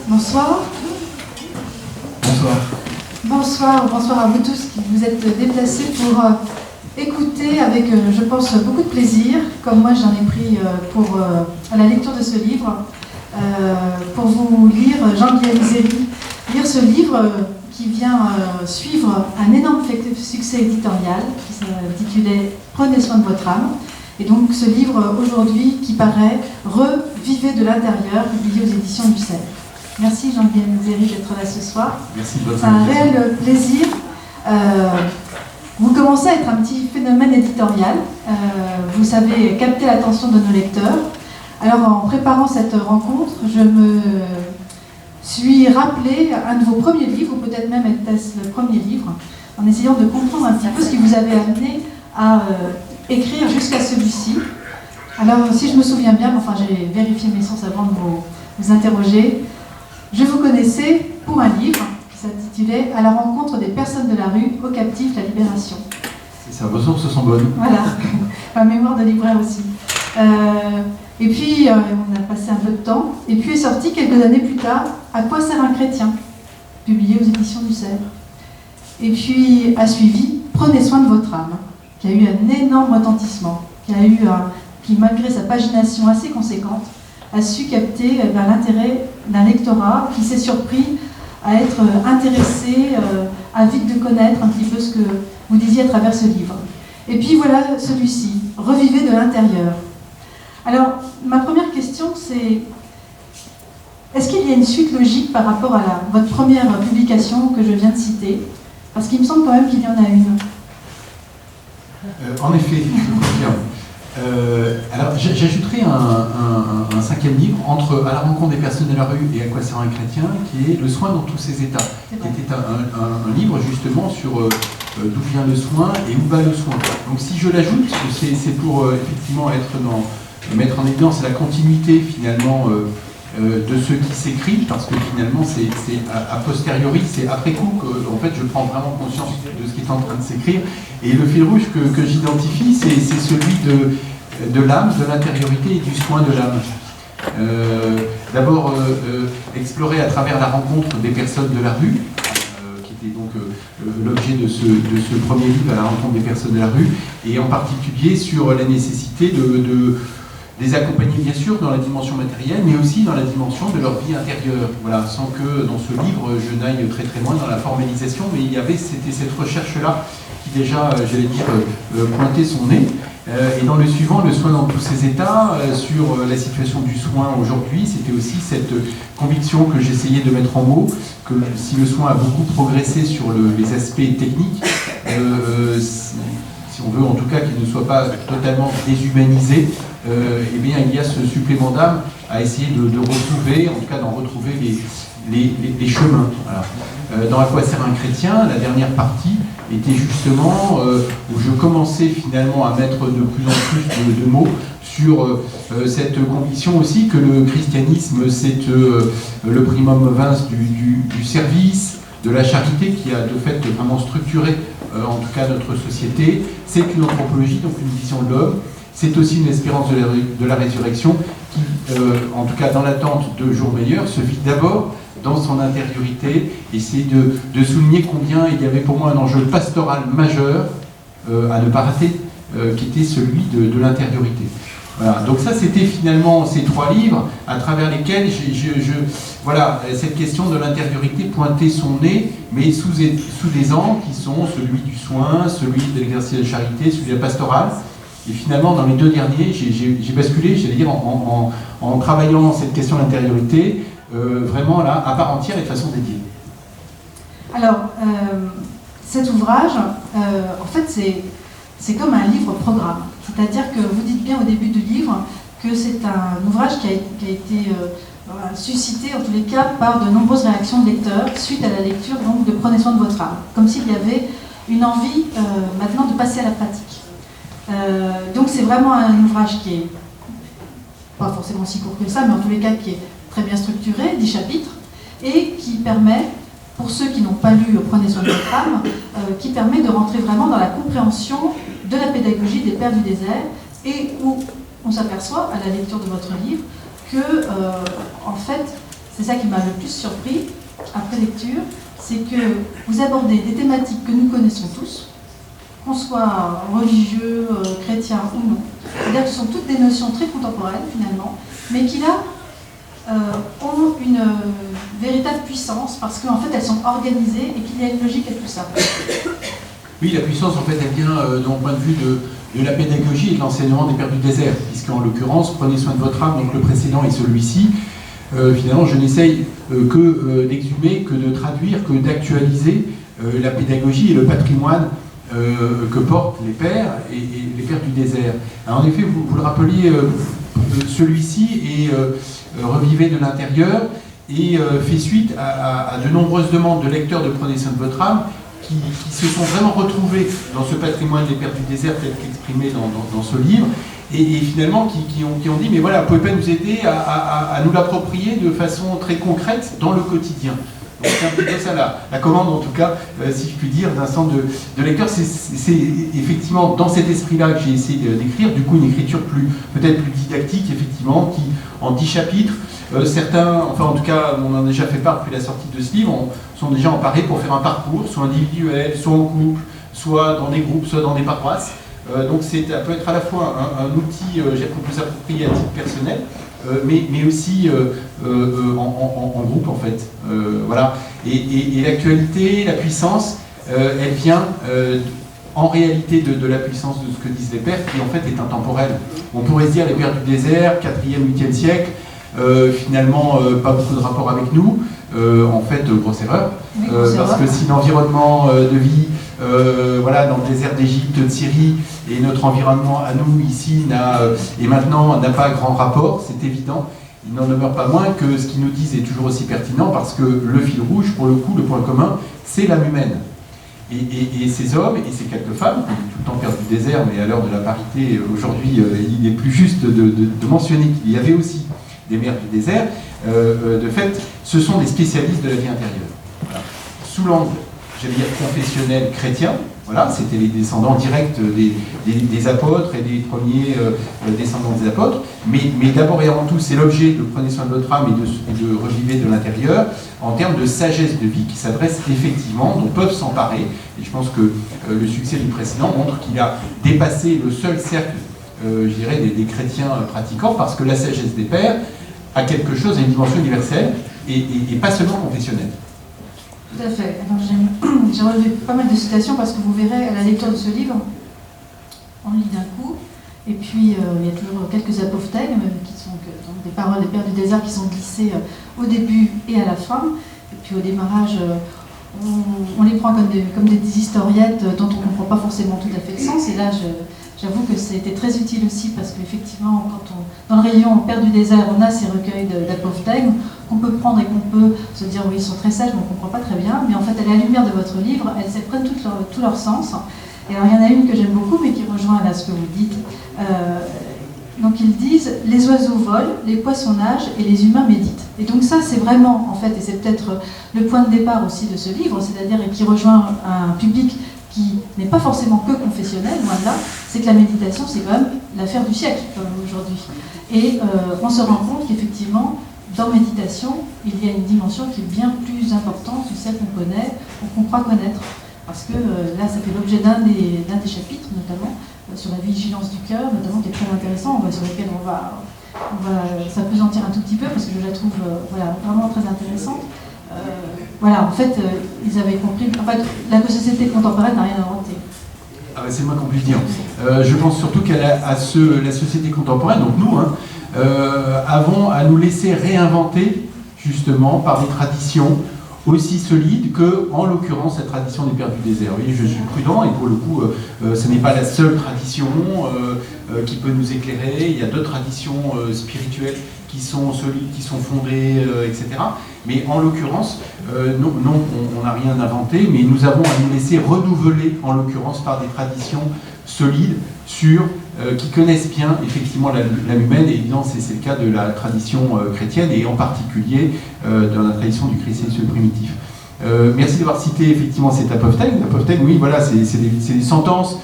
Bonsoir. Bonsoir. Bonsoir à vous tous qui vous êtes déplacés pour écouter avec, je pense, beaucoup de plaisir, comme moi j'en ai pris à la lecture de ce livre, pour vous lire Jean-Guillaume Zéry, lire ce livre qui vient suivre un énorme succès éditorial qui s'intitulait « Prenez soin de votre âme ». Et donc ce livre aujourd'hui qui paraît « Revivez de l'intérieur », publié aux éditions du CERF. Merci Jean-Guillaume Zéry d'être là ce soir. Merci de votre C'est un réel plaisir. Vous commencez à être un petit phénomène éditorial. Vous savez capter l'attention de nos lecteurs. Alors en préparant cette rencontre, je me suis rappelé un de vos premiers livres, ou peut-être même était-ce le premier livre, en essayant de comprendre un petit peu ce qui vous avait amené à écrire jusqu'à celui-ci. Alors si je me souviens bien, enfin j'ai vérifié mes sources avant de vous interroger, je vous connaissais pour un livre qui s'intitulait « À la rencontre des personnes de la rue, aux captifs, la libération ». C'est ça, vos sources sont bonnes. Voilà, ma mémoire de libraire aussi. Et puis, on a passé un peu de temps, et puis est sorti quelques années plus tard « À quoi sert un chrétien ?» publié aux éditions du CERF. Et puis a suivi « Prenez soin de votre âme », qui a eu un énorme retentissement, qui malgré sa pagination assez conséquente, a su capter l'intérêt d'un lectorat qui s'est surpris à être intéressé, avide de connaître un petit peu ce que vous disiez à travers ce livre. Et puis voilà celui-ci, « Revivez de l'intérieur ». Alors, ma première question, c'est est-ce qu'il y a une suite logique par rapport à votre première publication que je viens de citer? Parce qu'il me semble quand même qu'il y en a une. En effet, je confirme. Alors, j'ajouterai un cinquième livre, entre À la rencontre des personnes de la rue et À quoi sert un chrétien, qui est Le soin dans tous ses états, qui était un livre justement sur d'où vient le soin et où va le soin. Donc si je l'ajoute, c'est pour effectivement mettre en évidence la continuité finalement de ce qui s'écrit, parce que finalement c'est a posteriori, c'est après coup que en fait, je prends vraiment conscience de ce qui est en train de s'écrire. Et le fil rouge que j'identifie, c'est celui de l'âme, de l'intériorité et du soin de l'âme. D'abord, explorer à travers la rencontre des personnes de la rue, qui était donc l'objet de ce premier livre, À la rencontre des personnes de la rue, et en particulier sur la nécessité de les accompagner bien sûr dans la dimension matérielle, mais aussi dans la dimension de leur vie intérieure. Voilà, sans que dans ce livre je n'aille très très loin dans la formalisation, mais c'était cette recherche-là qui déjà, j'allais dire, pointait son nez. Et dans le suivant, Le soin dans tous ses états, sur la situation du soin aujourd'hui, c'était aussi cette conviction que j'essayais de mettre en mots, que si le soin a beaucoup progressé sur les aspects techniques, si on veut en tout cas qu'il ne soit pas totalement déshumanisé, eh bien il y a ce supplément d'âme à essayer de retrouver, en tout cas d'en retrouver les chemins. Voilà. Dans À quoi sert un chrétien, la dernière partie était justement où je commençais finalement à mettre de plus en plus de mots sur cette conviction aussi que le christianisme c'est le primum vince du service, de la charité qui a de fait vraiment structuré en tout cas notre société. C'est une anthropologie, donc une vision de l'homme. C'est aussi une espérance de la résurrection qui, en tout cas dans l'attente de jours meilleurs, se vit d'abord dans son intériorité. Et c'est de souligner combien il y avait pour moi un enjeu pastoral majeur à ne pas rater, qui était celui de l'intériorité. Voilà. Donc ça, c'était finalement ces trois livres à travers lesquels voilà, cette question de l'intériorité pointait son nez, mais sous des angles qui sont celui du soin, celui de l'exercice de la charité, celui de la pastorale. Et finalement, dans les deux derniers, j'ai basculé, j'allais dire, en travaillant cette question de l'intériorité, vraiment là, à part entière et de façon dédiée. Alors, cet ouvrage, en fait, c'est comme un livre-programme. C'est-à-dire que vous dites bien au début du livre que c'est un ouvrage qui a été suscité, en tous les cas, par de nombreuses réactions de lecteurs suite à la lecture donc, de Prenez soin de votre âme. Comme s'il y avait une envie maintenant de passer à la pratique. Donc c'est vraiment un ouvrage qui est pas forcément si court que ça, mais en tous les cas qui est très bien structuré, 10 chapitres, et qui permet, pour ceux qui n'ont pas lu Prenez soin de votre âme, qui permet de rentrer vraiment dans la compréhension de la pédagogie des Pères du désert, et où on s'aperçoit, à la lecture de votre livre, que en fait, c'est ça qui m'a le plus surpris après lecture, c'est que vous abordez des thématiques que nous connaissons tous, qu'on soit religieux, chrétien ou non. C'est-à-dire que ce sont toutes des notions très contemporaines finalement, mais qui là ont une véritable puissance parce qu'en fait elles sont organisées et qu'il y a une logique à tout ça. Oui, la puissance en fait elle vient d'un point de vue de la pédagogie et de l'enseignement des Pères du désert, puisqu'en l'occurrence, prenez soin de votre âme, donc le précédent et celui-ci, finalement je n'essaye que d'exhumer, que de traduire, que d'actualiser la pédagogie et le patrimoine que portent les pères et les pères du désert. Alors, en effet, vous le rappeliez, celui-ci est revivé de l'intérieur et fait suite à de nombreuses demandes de lecteurs de Prenez soin de votre âme qui se sont vraiment retrouvés dans ce patrimoine des pères du désert tel qu'exprimé dans ce livre et finalement qui ont dit mais voilà, vous pouvez pas nous aider à nous l'approprier de façon très concrète dans le quotidien. Donc c'est un peu ça la commande, en tout cas, si je puis dire, d'un centre de lecteurs. C'est effectivement dans cet esprit-là que j'ai essayé d'écrire, du coup une écriture peut-être plus didactique, effectivement, qui en 10 chapitres, certains, enfin en tout cas, on en a déjà fait part depuis la sortie de ce livre, sont déjà emparés pour faire un parcours, soit individuel, soit en couple, soit dans des groupes, soit dans des paroisses. Donc ça peut être à la fois un outil, qu'on peut s'approprier à titre personnel, mais aussi en groupe en fait. Voilà. Et l'actualité, la puissance, elle vient en réalité de la puissance de ce que disent les pères, qui en fait est intemporel. On pourrait se dire les pères du désert, 4e, 8e siècle, finalement pas beaucoup de rapport avec nous. En fait, grosse erreur, parce que si l'environnement de vie, voilà, dans le désert d'Égypte, de Syrie, et notre environnement à nous ici et maintenant n'a pas grand rapport, c'est évident. Il n'en demeure pas moins que ce qu'ils nous disent est toujours aussi pertinent parce que le fil rouge, pour le coup, le point commun, c'est l'âme humaine. Et ces hommes et ces quelques femmes, tout le temps pères du désert, mais à l'heure de la parité, aujourd'hui, il est plus juste de mentionner qu'il y avait aussi des mères du désert, de fait, ce sont des spécialistes de la vie intérieure. Voilà. Sous l'angle, j'allais dire, confessionnel chrétien, voilà, c'était les descendants directs des apôtres et des premiers descendants des apôtres, mais d'abord et avant tout, c'est l'objet de Prenez soin de votre âme et de reviver de l'intérieur, en termes de sagesse de vie qui s'adresse effectivement, dont peuvent s'emparer, et je pense que le succès du précédent montre qu'il a dépassé le seul cercle, je dirais, des chrétiens pratiquants, parce que la sagesse des pères a quelque chose, a une dimension universelle, et pas seulement confessionnelle. Tout à fait. Alors, j'ai relevé pas mal de citations parce que vous verrez à la lecture de ce livre, on lit d'un coup, et puis il y a toujours quelques apophthegmes qui sont donc des paroles des pères du désert qui sont glissées au début et à la fin. Et puis au démarrage, on les prend comme des historiettes dont on ne comprend pas forcément tout à fait le sens. Et là, j'avoue que ça a été très utile aussi parce qu'effectivement, dans le rayon Père du désert, on a ces recueils d'apophthegmes qu'on peut prendre et qu'on peut se dire oui, ils sont très sages, mais on ne comprend pas très bien. Mais en fait, à la lumière de votre livre, elles prennent tout leur sens. Et alors, il y en a une que j'aime beaucoup, mais qui rejoint là ce que vous dites. Donc, ils disent « Les oiseaux volent, les poissons nagent et les humains méditent ». Et donc ça, c'est vraiment, en fait, et c'est peut-être le point de départ aussi de ce livre, c'est-à-dire et qui rejoint un public qui n'est pas forcément que confessionnel, loin de là, c'est que la méditation, c'est quand même l'affaire du siècle aujourd'hui. Et on se rend compte qu'effectivement, dans méditation, il y a une dimension qui est bien plus importante que celle qu'on connaît ou qu'on croit connaître. Parce que là, ça fait l'objet d'un des chapitres, notamment, sur la vigilance du cœur, notamment, qui est très intéressant, sur lequel on va s'apesantir un tout petit peu, parce que je la trouve vraiment très intéressante. Voilà, en fait, ils avaient compris. En fait, la société contemporaine n'a rien inventé. Ah bah c'est le moins qu'on puisse dire. Je pense surtout la société contemporaine, donc nous, avons à nous laisser réinventer, justement, par des traditions aussi solides que, en l'occurrence, la tradition des pères du désert. Oui, je suis prudent, et pour le coup, ce n'est pas la seule tradition qui peut nous éclairer. Il y a d'autres traditions spirituelles qui sont solides, qui sont fondées, etc. Mais en l'occurrence, non, on n'a rien inventé, mais nous avons à nous laisser renouveler, en l'occurrence, par des traditions solides, qui connaissent bien, effectivement, l'âme humaine, et évidemment, c'est le cas de la tradition chrétienne, et en particulier de la tradition du christianisme primitif. Merci d'avoir cité, effectivement, cet apophthegme. L'apophthegme, oui, voilà, c'est des sentences,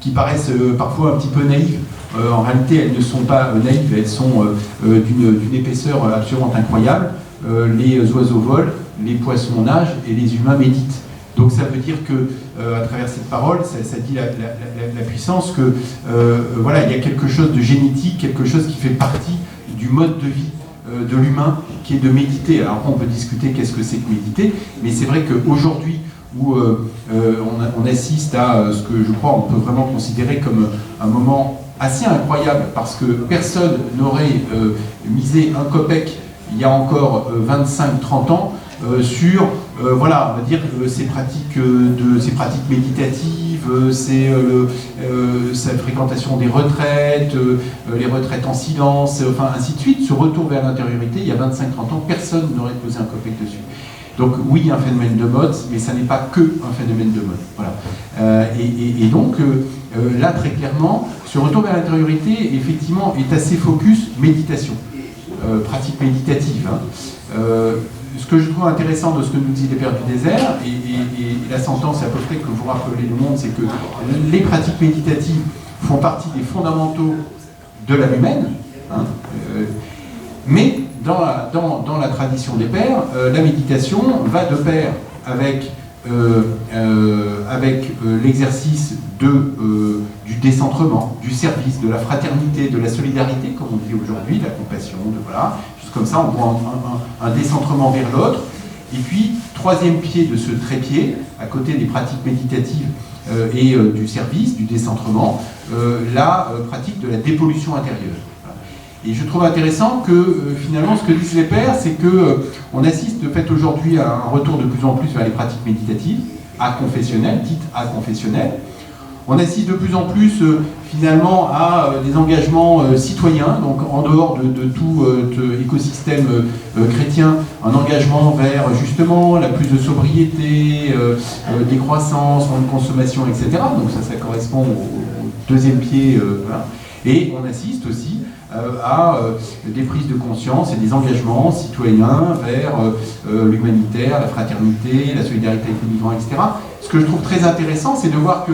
qui paraissent parfois un petit peu naïves en réalité, elles ne sont pas naïves, elles sont d'une épaisseur absolument incroyable. Les oiseaux volent, les poissons nagent et les humains méditent. Donc ça veut dire que, à travers cette parole, ça dit la puissance que, voilà, il y a quelque chose de génétique, quelque chose qui fait partie du mode de vie de l'humain, qui est de méditer. Alors on peut discuter qu'est-ce que c'est que méditer, mais c'est vrai qu'aujourd'hui, où on assiste à ce que je crois on peut vraiment considérer comme un moment assez incroyable, parce que personne n'aurait misé un copec il y a encore 25-30 ans sur voilà, on va dire ces pratiques méditatives, sa fréquentation des retraites, les retraites en silence, enfin ainsi de suite, ce retour vers l'intériorité. Il y a 25-30 ans, personne n'aurait posé un copec dessus. Donc oui, un phénomène de mode, mais ça n'est pas que un phénomène de mode. Voilà. Et donc là, très clairement, ce retour vers l'intériorité, effectivement, est assez focus méditation, pratique méditative. Hein. Ce que je trouve intéressant de ce que nous dit les Pères du désert, et la sentence à peu près que vous rappelez le monde, c'est que les pratiques méditatives font partie des fondamentaux de l'âme humaine, hein, mais dans la tradition des Pères, la méditation va de pair avec l'exercice du décentrement, du service, de la fraternité, de la solidarité, comme on dit aujourd'hui, de la compassion, voilà, juste comme ça, on voit un décentrement vers l'autre. Et puis, troisième pied de ce trépied, à côté des pratiques méditatives et du service, du décentrement, la pratique de la dépollution intérieure. Et je trouve intéressant que finalement ce que disent les pères, c'est qu'on assiste de fait aujourd'hui à un retour de plus en plus vers les pratiques méditatives, aconfessionnelles, dites aconfessionnelles. On assiste de plus en plus finalement à des engagements citoyens, donc en dehors de tout écosystème chrétien, un engagement vers justement la plus de sobriété, décroissance, moins de consommation, etc. Donc ça correspond au deuxième pied. Voilà. Et on assiste aussi à des prises de conscience et des engagements citoyens vers l'humanitaire, la fraternité, la solidarité avec les migrants, etc. Ce que je trouve très intéressant, c'est de voir que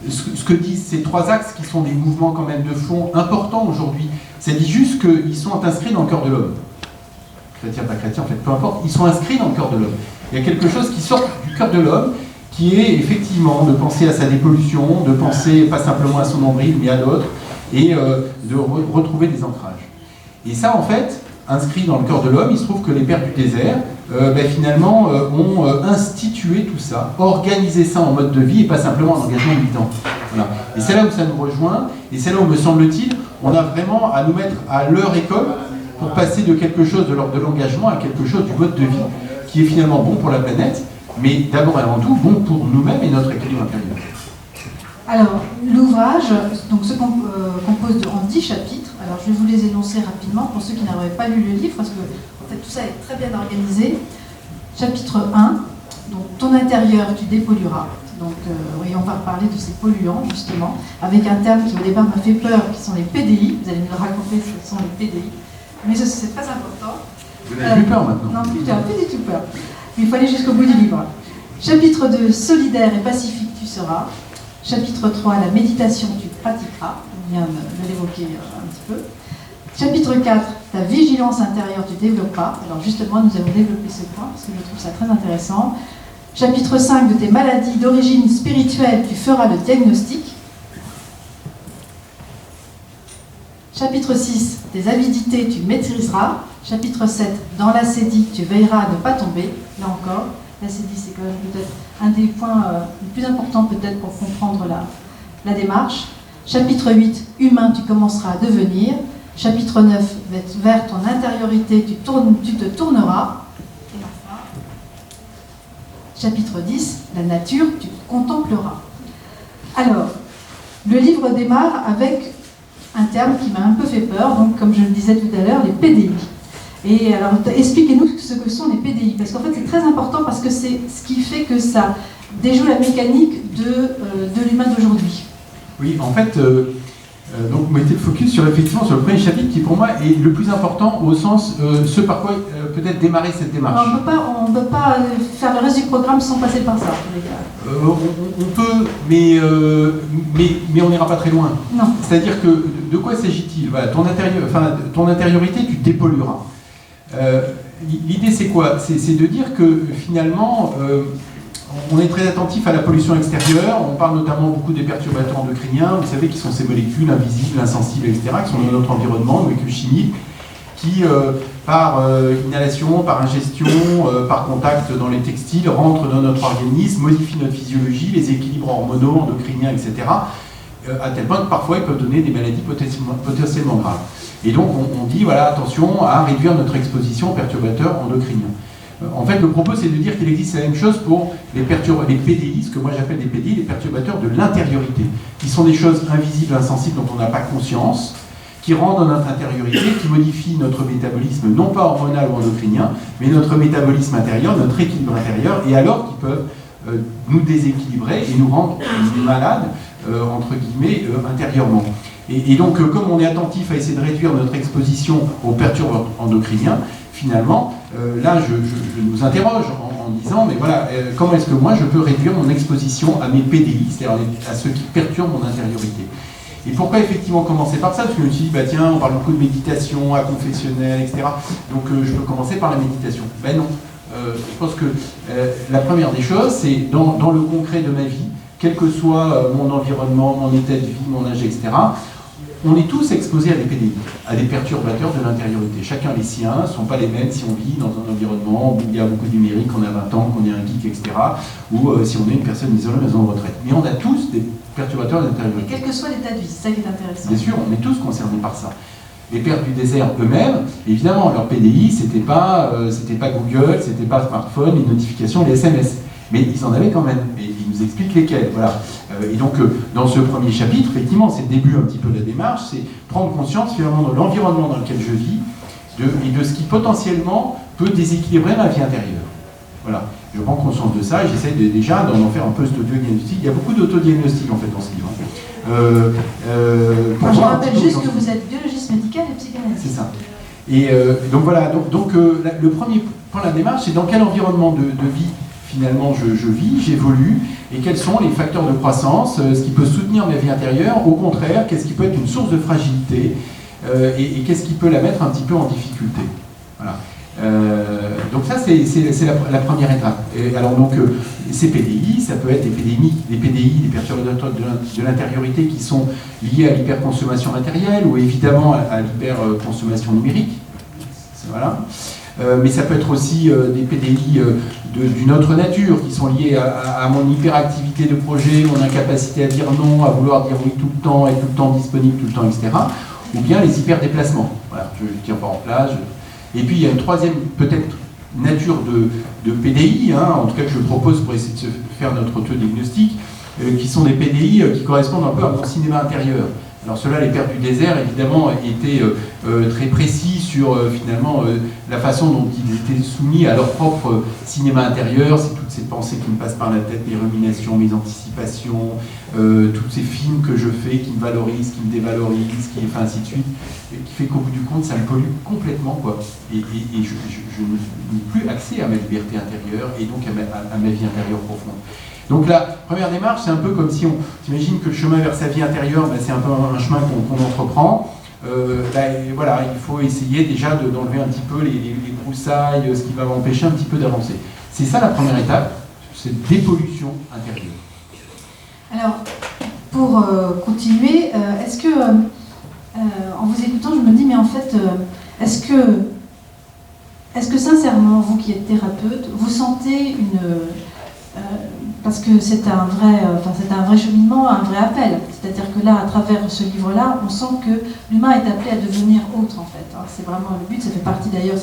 ce que disent ces trois axes, qui sont des mouvements quand même de fond importants aujourd'hui, ça dit juste qu'ils sont inscrits dans le cœur de l'homme. Chrétien, pas chrétien, en fait, peu importe, ils sont inscrits dans le cœur de l'homme. Il y a quelque chose qui sort du cœur de l'homme, qui est effectivement de penser à sa dépollution, de penser pas simplement à son nombril, mais à d'autres, et de retrouver des ancrages. Et ça, en fait, inscrit dans le cœur de l'homme, il se trouve que les Pères du désert, finalement, ont institué tout ça, organisé ça en mode de vie, et pas simplement en engagement militant. Voilà. Et c'est là où ça nous rejoint, et c'est là où, me semble-t-il, on a vraiment à nous mettre à leur école pour passer de quelque chose de l'ordre de l'engagement à quelque chose du mode de vie, qui est finalement bon pour la planète, mais d'abord et avant tout, bon pour nous-mêmes et notre équilibre intérieur. Alors, l'ouvrage se compose en 10 chapitres. Alors, je vais vous les énoncer rapidement pour ceux qui n'auraient pas lu le livre, parce que en fait, tout ça est très bien organisé. Chapitre 1, donc ton intérieur, tu dépollueras. Donc, oui, on va parler de ces polluants, justement, avec un terme qui au départ m'a fait peur, qui sont les PDI. Vous allez me le raconter ce sont les PDI. Mais c'est très important. Vous n'avez plus peur maintenant? Non, plus du tout peur. Mais il faut aller jusqu'au bout du livre. Chapitre 2, solidaire et pacifique tu seras. Chapitre 3, la méditation tu pratiqueras. On vient de l'évoquer un petit peu. Chapitre 4, ta vigilance intérieure tu développeras. Alors justement, nous allons développer ce point parce que je trouve ça très intéressant. Chapitre 5, de tes maladies d'origine spirituelle tu feras le diagnostic. Chapitre 6, tes avidités tu maîtriseras. Chapitre 7, dans l'ascédie tu veilleras à ne pas tomber. Là encore, l'ascédie c'est quand même peut-être un des points les plus importants peut-être pour comprendre la démarche. Chapitre 8, humain tu commenceras à devenir. Chapitre 9, vers ton intériorité tu te tourneras. Et enfin, chapitre 10, la nature tu contempleras. Alors, le livre démarre avec un terme qui m'a un peu fait peur, donc comme je le disais tout à l'heure, les PDI. Et alors, expliquez-nous ce que sont les PDI, parce qu'en fait c'est très important, parce que c'est ce qui fait que ça déjoue la mécanique de l'humain d'aujourd'hui. Oui, en fait, Donc, vous mettez le focus sur, effectivement, sur le premier chapitre qui, pour moi, est le plus important au sens ce par quoi peut-être démarrer cette démarche. On ne peut pas faire le reste du programme sans passer par ça, en tous les cas. On peut, mais on n'ira pas très loin. Non. C'est-à-dire que, de quoi s'agit-il? Voilà, ton intériorité, tu dépollueras. L'idée, c'est quoi? C'est de dire que, finalement, on est très attentif à la pollution extérieure. On parle notamment beaucoup des perturbateurs endocriniens. Vous savez qui sont ces molécules invisibles, insensibles, etc., qui sont dans notre environnement, des molécules chimiques, qui, par inhalation, par ingestion, par contact dans les textiles, rentrent dans notre organisme, modifient notre physiologie, les équilibres hormonaux, endocriniens, etc., à tel point que parfois ils peuvent donner des maladies potentiellement graves. Et donc on dit, voilà, attention à réduire notre exposition aux perturbateurs endocriniens. En fait, le propos, c'est de dire qu'il existe la même chose pour les PDI, ce que moi j'appelle des PDI, les perturbateurs de l'intériorité, qui sont des choses invisibles, insensibles, dont on n'a pas conscience, qui rentrent dans notre intériorité, qui modifient notre métabolisme, non pas hormonal ou endocrinien, mais notre métabolisme intérieur, notre équilibre intérieur, et alors qui peuvent nous déséquilibrer et nous rendre malades, entre guillemets, intérieurement. Et donc, comme on est attentif à essayer de réduire notre exposition aux perturbateurs endocriniens, finalement, là, je nous interroge en disant, mais voilà, comment est-ce que moi, je peux réduire mon exposition à mes PDI, c'est-à-dire à ceux qui perturbent mon intériorité? Et pourquoi effectivement commencer par ça? Parce que je me suis dit, bah tiens, on parle beaucoup de méditation, à confessionnel, etc. Donc je peux commencer par la méditation. Ben non. Je pense que la première des choses, c'est dans le concret de ma vie, quel que soit mon environnement, mon état de vie, mon âge, etc., on est tous exposés à des PDI, à des perturbateurs de l'intériorité. Chacun les siens, ne sont pas les mêmes si on vit dans un environnement où il y a beaucoup de numérique, qu'on a 20 ans, qu'on est un geek, etc., ou si on est une personne isolée en maison de retraite. Mais on a tous des perturbateurs de l'intériorité. Quel que soit l'état de vie, c'est ça qui est intéressant. Bien sûr, on est tous concernés par ça. Les pères du désert eux-mêmes, évidemment, leur PDI, c'était pas Google, c'était pas smartphone, les notifications, les SMS. Mais ils en avaient quand même, et ils nous expliquent lesquels. Voilà. Et donc, dans ce premier chapitre, effectivement, c'est le début un petit peu de la démarche, c'est prendre conscience finalement de l'environnement dans lequel je vis et de ce qui potentiellement peut déséquilibrer ma vie intérieure. Voilà. Je prends conscience de ça et j'essaie déjà d'en faire un peu cet autodiagnostic. Il y a beaucoup d'autodiagnostic en fait dans ce livre. Je rappelle juste que vous êtes biologiste médical et psychanalyste. C'est ça. Et donc voilà, le premier point de la démarche, c'est dans quel environnement de vie finalement je vis, j'évolue, et quels sont les facteurs de croissance, ce qui peut soutenir ma vie intérieure, au contraire, qu'est-ce qui peut être une source de fragilité, et qu'est-ce qui peut la mettre un petit peu en difficulté. Voilà. Donc ça, c'est la première étape. Et alors donc, ces PDI, ça peut être des PDI, des perturbateurs de l'intériorité qui sont liés à l'hyperconsommation matérielle ou évidemment à l'hyperconsommation numérique. Voilà. Mais ça peut être aussi des PDI d'une autre nature qui sont liés à mon hyperactivité de projet, mon incapacité à dire non, à vouloir dire oui tout le temps, être tout le temps disponible tout le temps, etc. Ou bien les hyperdéplacements. Voilà, je ne tiens pas en place. Et puis il y a une troisième peut-être nature de PDI, en tout cas que je propose pour essayer de se faire notre autodiagnostic, qui sont des PDI qui correspondent un peu à mon cinéma intérieur. Alors ceux-là, les pères du désert, évidemment, étaient très précis sur finalement la façon dont ils étaient soumis à leur propre cinéma intérieur. C'est toutes ces pensées qui me passent par la tête, mes ruminations, mes anticipations, tous ces films que je fais qui me valorisent, qui me dévalorisent, enfin ainsi de suite, qui fait qu'au bout du compte, ça me pollue complètement, quoi. Et je n'ai plus accès à ma liberté intérieure et donc à ma vie intérieure profonde. Donc la première démarche, c'est un peu comme si on s'imagine que le chemin vers sa vie intérieure, c'est un peu un chemin qu'on entreprend. Voilà, il faut essayer déjà d'enlever un petit peu les broussailles, ce qui va m'empêcher un petit peu d'avancer. C'est ça la première étape, c'est dépollution intérieure. Alors, pour continuer, est-ce que, en vous écoutant, je me dis, mais en fait, est-ce que sincèrement, vous qui êtes thérapeute, vous sentez une... parce que c'est un vrai cheminement, un vrai appel. C'est-à-dire que là, à travers ce livre-là, on sent que l'humain est appelé à devenir autre, en fait. C'est vraiment le but, ça fait partie d'ailleurs,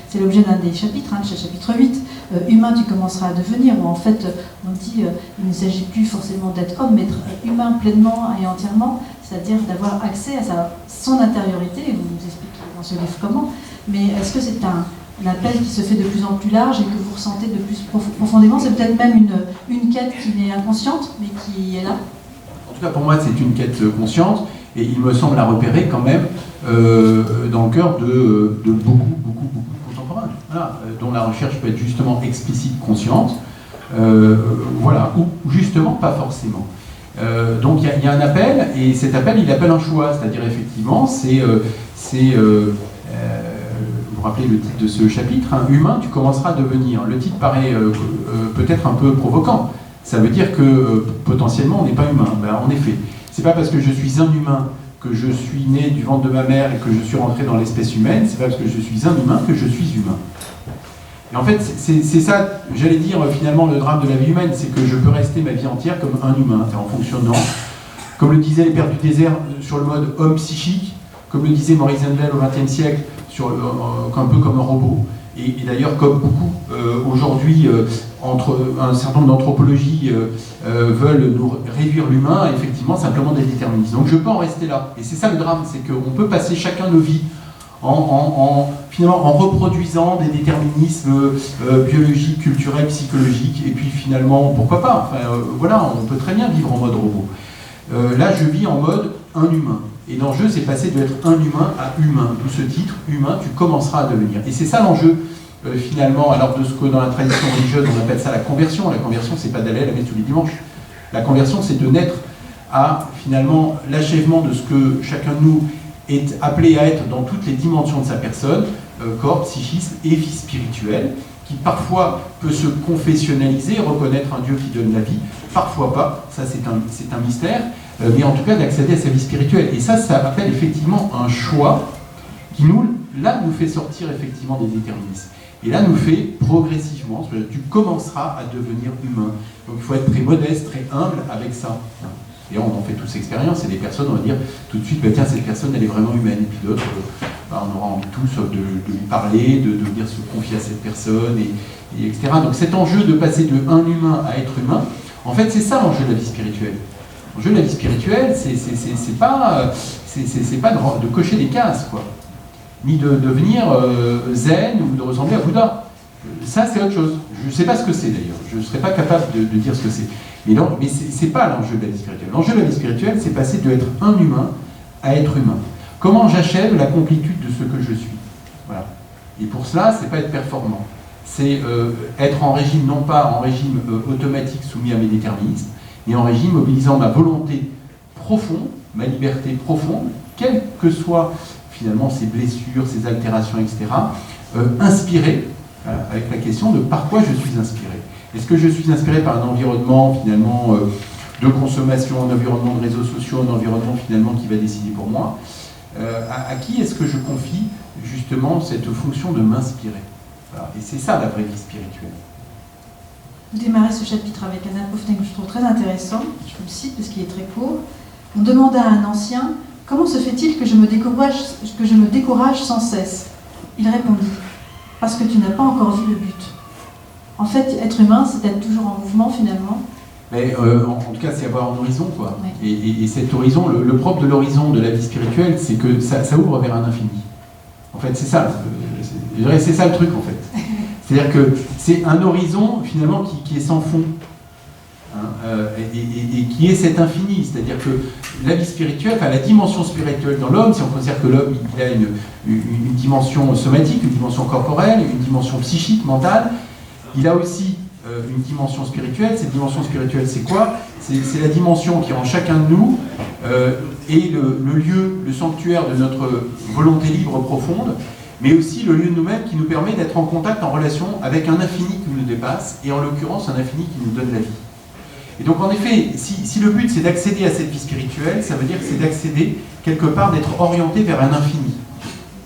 c'est l'objet d'un des chapitres, le chapitre 8, Humain, tu commenceras à devenir, où en fait, on dit, il ne s'agit plus forcément d'être homme, mais être humain pleinement et entièrement, c'est-à-dire d'avoir accès à son intériorité, et vous nous expliquez dans ce livre comment, mais est-ce que c'est un appel qui se fait de plus en plus large et que vous ressentez de plus profondément? C'est peut-être même une quête qui est inconsciente, mais qui est là. En tout cas, pour moi, c'est une quête consciente. Et il me semble la repérer quand même dans le cœur de beaucoup de contemporains, voilà, dont la recherche peut être justement explicite, consciente, voilà, ou justement pas forcément. Donc il y a un appel, et cet appel, il appelle un choix, c'est-à-dire effectivement, vous rappelez le titre de ce chapitre, hein, humain, tu commenceras à devenir. Le titre paraît peut-être un peu provoquant. Ça veut dire que potentiellement on n'est pas humain. Ben, en effet, c'est pas parce que je suis un humain que je suis né du ventre de ma mère et que je suis rentré dans l'espèce humaine, c'est pas parce que je suis un humain que je suis humain. Et en fait, c'est ça, j'allais dire finalement le drame de la vie humaine, c'est que je peux rester ma vie entière comme un humain, en fonctionnant, comme le disaient les pères du désert, sur le mode homme psychique, comme le disait Maurice Handel au XXe siècle, un peu comme un robot. Et d'ailleurs, comme beaucoup aujourd'hui, entre un certain nombre d'anthropologies veulent nous réduire l'humain à effectivement simplement des déterministes. Donc je peux en rester là. Et c'est ça le drame, c'est qu'on peut passer chacun nos vies finalement en reproduisant des déterminismes biologiques, culturels, psychologiques, et puis finalement, pourquoi pas, enfin, voilà, on peut très bien vivre en mode robot. Là, je vis en mode un humain. Et l'enjeu, c'est passer d'être un humain à humain. D'où ce titre, humain, tu commenceras à devenir. Et c'est ça l'enjeu, finalement, alors de ce que dans la tradition religieuse, on appelle ça la conversion. La conversion, c'est pas d'aller à la messe tous les dimanches. La conversion, c'est de naître à, finalement, l'achèvement de ce que chacun de nous est appelé à être dans toutes les dimensions de sa personne, corps, psychisme et vie spirituelle, qui parfois peut se confessionnaliser, reconnaître un Dieu qui donne la vie, parfois pas, ça c'est un mystère, mais en tout cas d'accéder à sa vie spirituelle. Et ça appelle effectivement un choix qui nous fait sortir effectivement des déterminismes. Et là nous fait progressivement, tu commenceras à devenir humain. Donc il faut être très modeste, très humble avec ça. Et on en fait tous expérience, et des personnes, on va dire tout de suite, bah, tiens, cette personne, elle est vraiment humaine. Et puis d'autres, on aura envie tous de lui parler, de venir se confier à cette personne, et etc. Donc cet enjeu de passer de un humain à être humain, en fait, c'est ça l'enjeu de la vie spirituelle. L'enjeu de la vie spirituelle, c'est pas de cocher des cases, quoi. Ni de devenir zen ou de ressembler à Bouddha. Ça, c'est autre chose. Je ne sais pas ce que c'est, d'ailleurs. Je ne serais pas capable de dire ce que c'est. Mais ce n'est pas l'enjeu de la vie spirituelle. L'enjeu de la vie spirituelle, c'est passer d'être un humain à être humain. Comment j'achève la complétude de ce que je suis. Voilà. Et pour cela, ce n'est pas être performant. C'est être en régime, non pas en régime automatique soumis à mes déterminismes, mais en régime mobilisant ma volonté profonde, ma liberté profonde, quelles que soient finalement ces blessures, ces altérations, etc., inspiré, avec la question de par quoi je suis inspiré. Est-ce que je suis inspiré par un environnement finalement de consommation, un environnement de réseaux sociaux, un environnement finalement qui va décider pour moi? À qui est-ce que je confie justement cette fonction de m'inspirer? Voilà. Et c'est ça la vraie vie spirituelle. Vous démarrez ce chapitre avec un apophtème que je trouve très intéressant, je vous le cite parce qu'il est très court. On demanda à un ancien, comment se fait-il que je me décourage sans cesse? Il répondit, parce que tu n'as pas encore vu le but. En fait, être humain, c'est être toujours en mouvement finalement. Mais en tout cas, c'est avoir un horizon, quoi. Oui. Et cet horizon, le propre de l'horizon de la vie spirituelle, c'est que ça ouvre vers un infini. En fait, c'est ça. C'est ça le truc, en fait. C'est-à-dire que c'est un horizon, finalement, qui est sans fond. Hein, et qui est cet infini. C'est-à-dire que la vie spirituelle, enfin la dimension spirituelle dans l'homme, si on considère que l'homme il a une dimension somatique, une dimension corporelle, une dimension psychique, mentale, il a aussi une dimension spirituelle. Cette dimension spirituelle, c'est quoi? C'est la dimension qui rend chacun de nous est le lieu, le sanctuaire de notre volonté libre profonde, mais aussi le lieu de nous-mêmes qui nous permet d'être en contact, en relation avec un infini qui nous dépasse, et en l'occurrence un infini qui nous donne la vie. Et donc en effet, si le but c'est d'accéder à cette vie spirituelle, ça veut dire que c'est d'accéder quelque part, d'être orienté vers un infini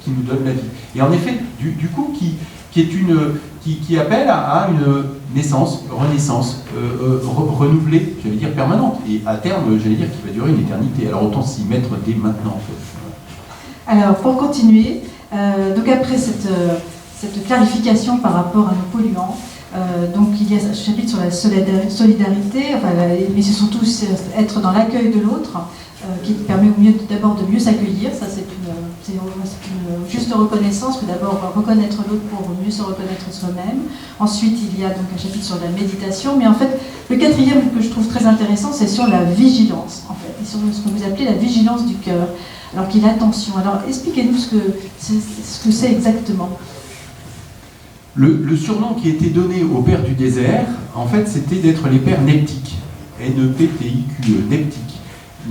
qui nous donne la vie. Et en effet, du coup, qui appelle à une naissance, renaissance, renouvelée, j'allais dire permanente, et à terme, j'allais dire qui va durer une éternité. Alors autant s'y mettre dès maintenant, en fait. Alors pour continuer, donc après cette clarification par rapport à nos polluants, donc il y a ce chapitre sur la solidarité, enfin, mais c'est surtout être dans l'accueil de l'autre, qui permet d'abord de mieux s'accueillir, ça c'est une juste reconnaissance, que d'abord reconnaître l'autre pour mieux se reconnaître soi-même. Ensuite, il y a donc un chapitre sur la méditation, mais en fait, le quatrième que je trouve très intéressant, c'est sur la vigilance, en fait, et sur ce que vous appelez la vigilance du cœur, alors qu'il y a l'attention. Alors, expliquez-nous ce que c'est exactement. Le surnom qui était donné aux pères du désert, en fait, c'était d'être les pères neptiques. N-E-P-T-I-Q-E, neptiques.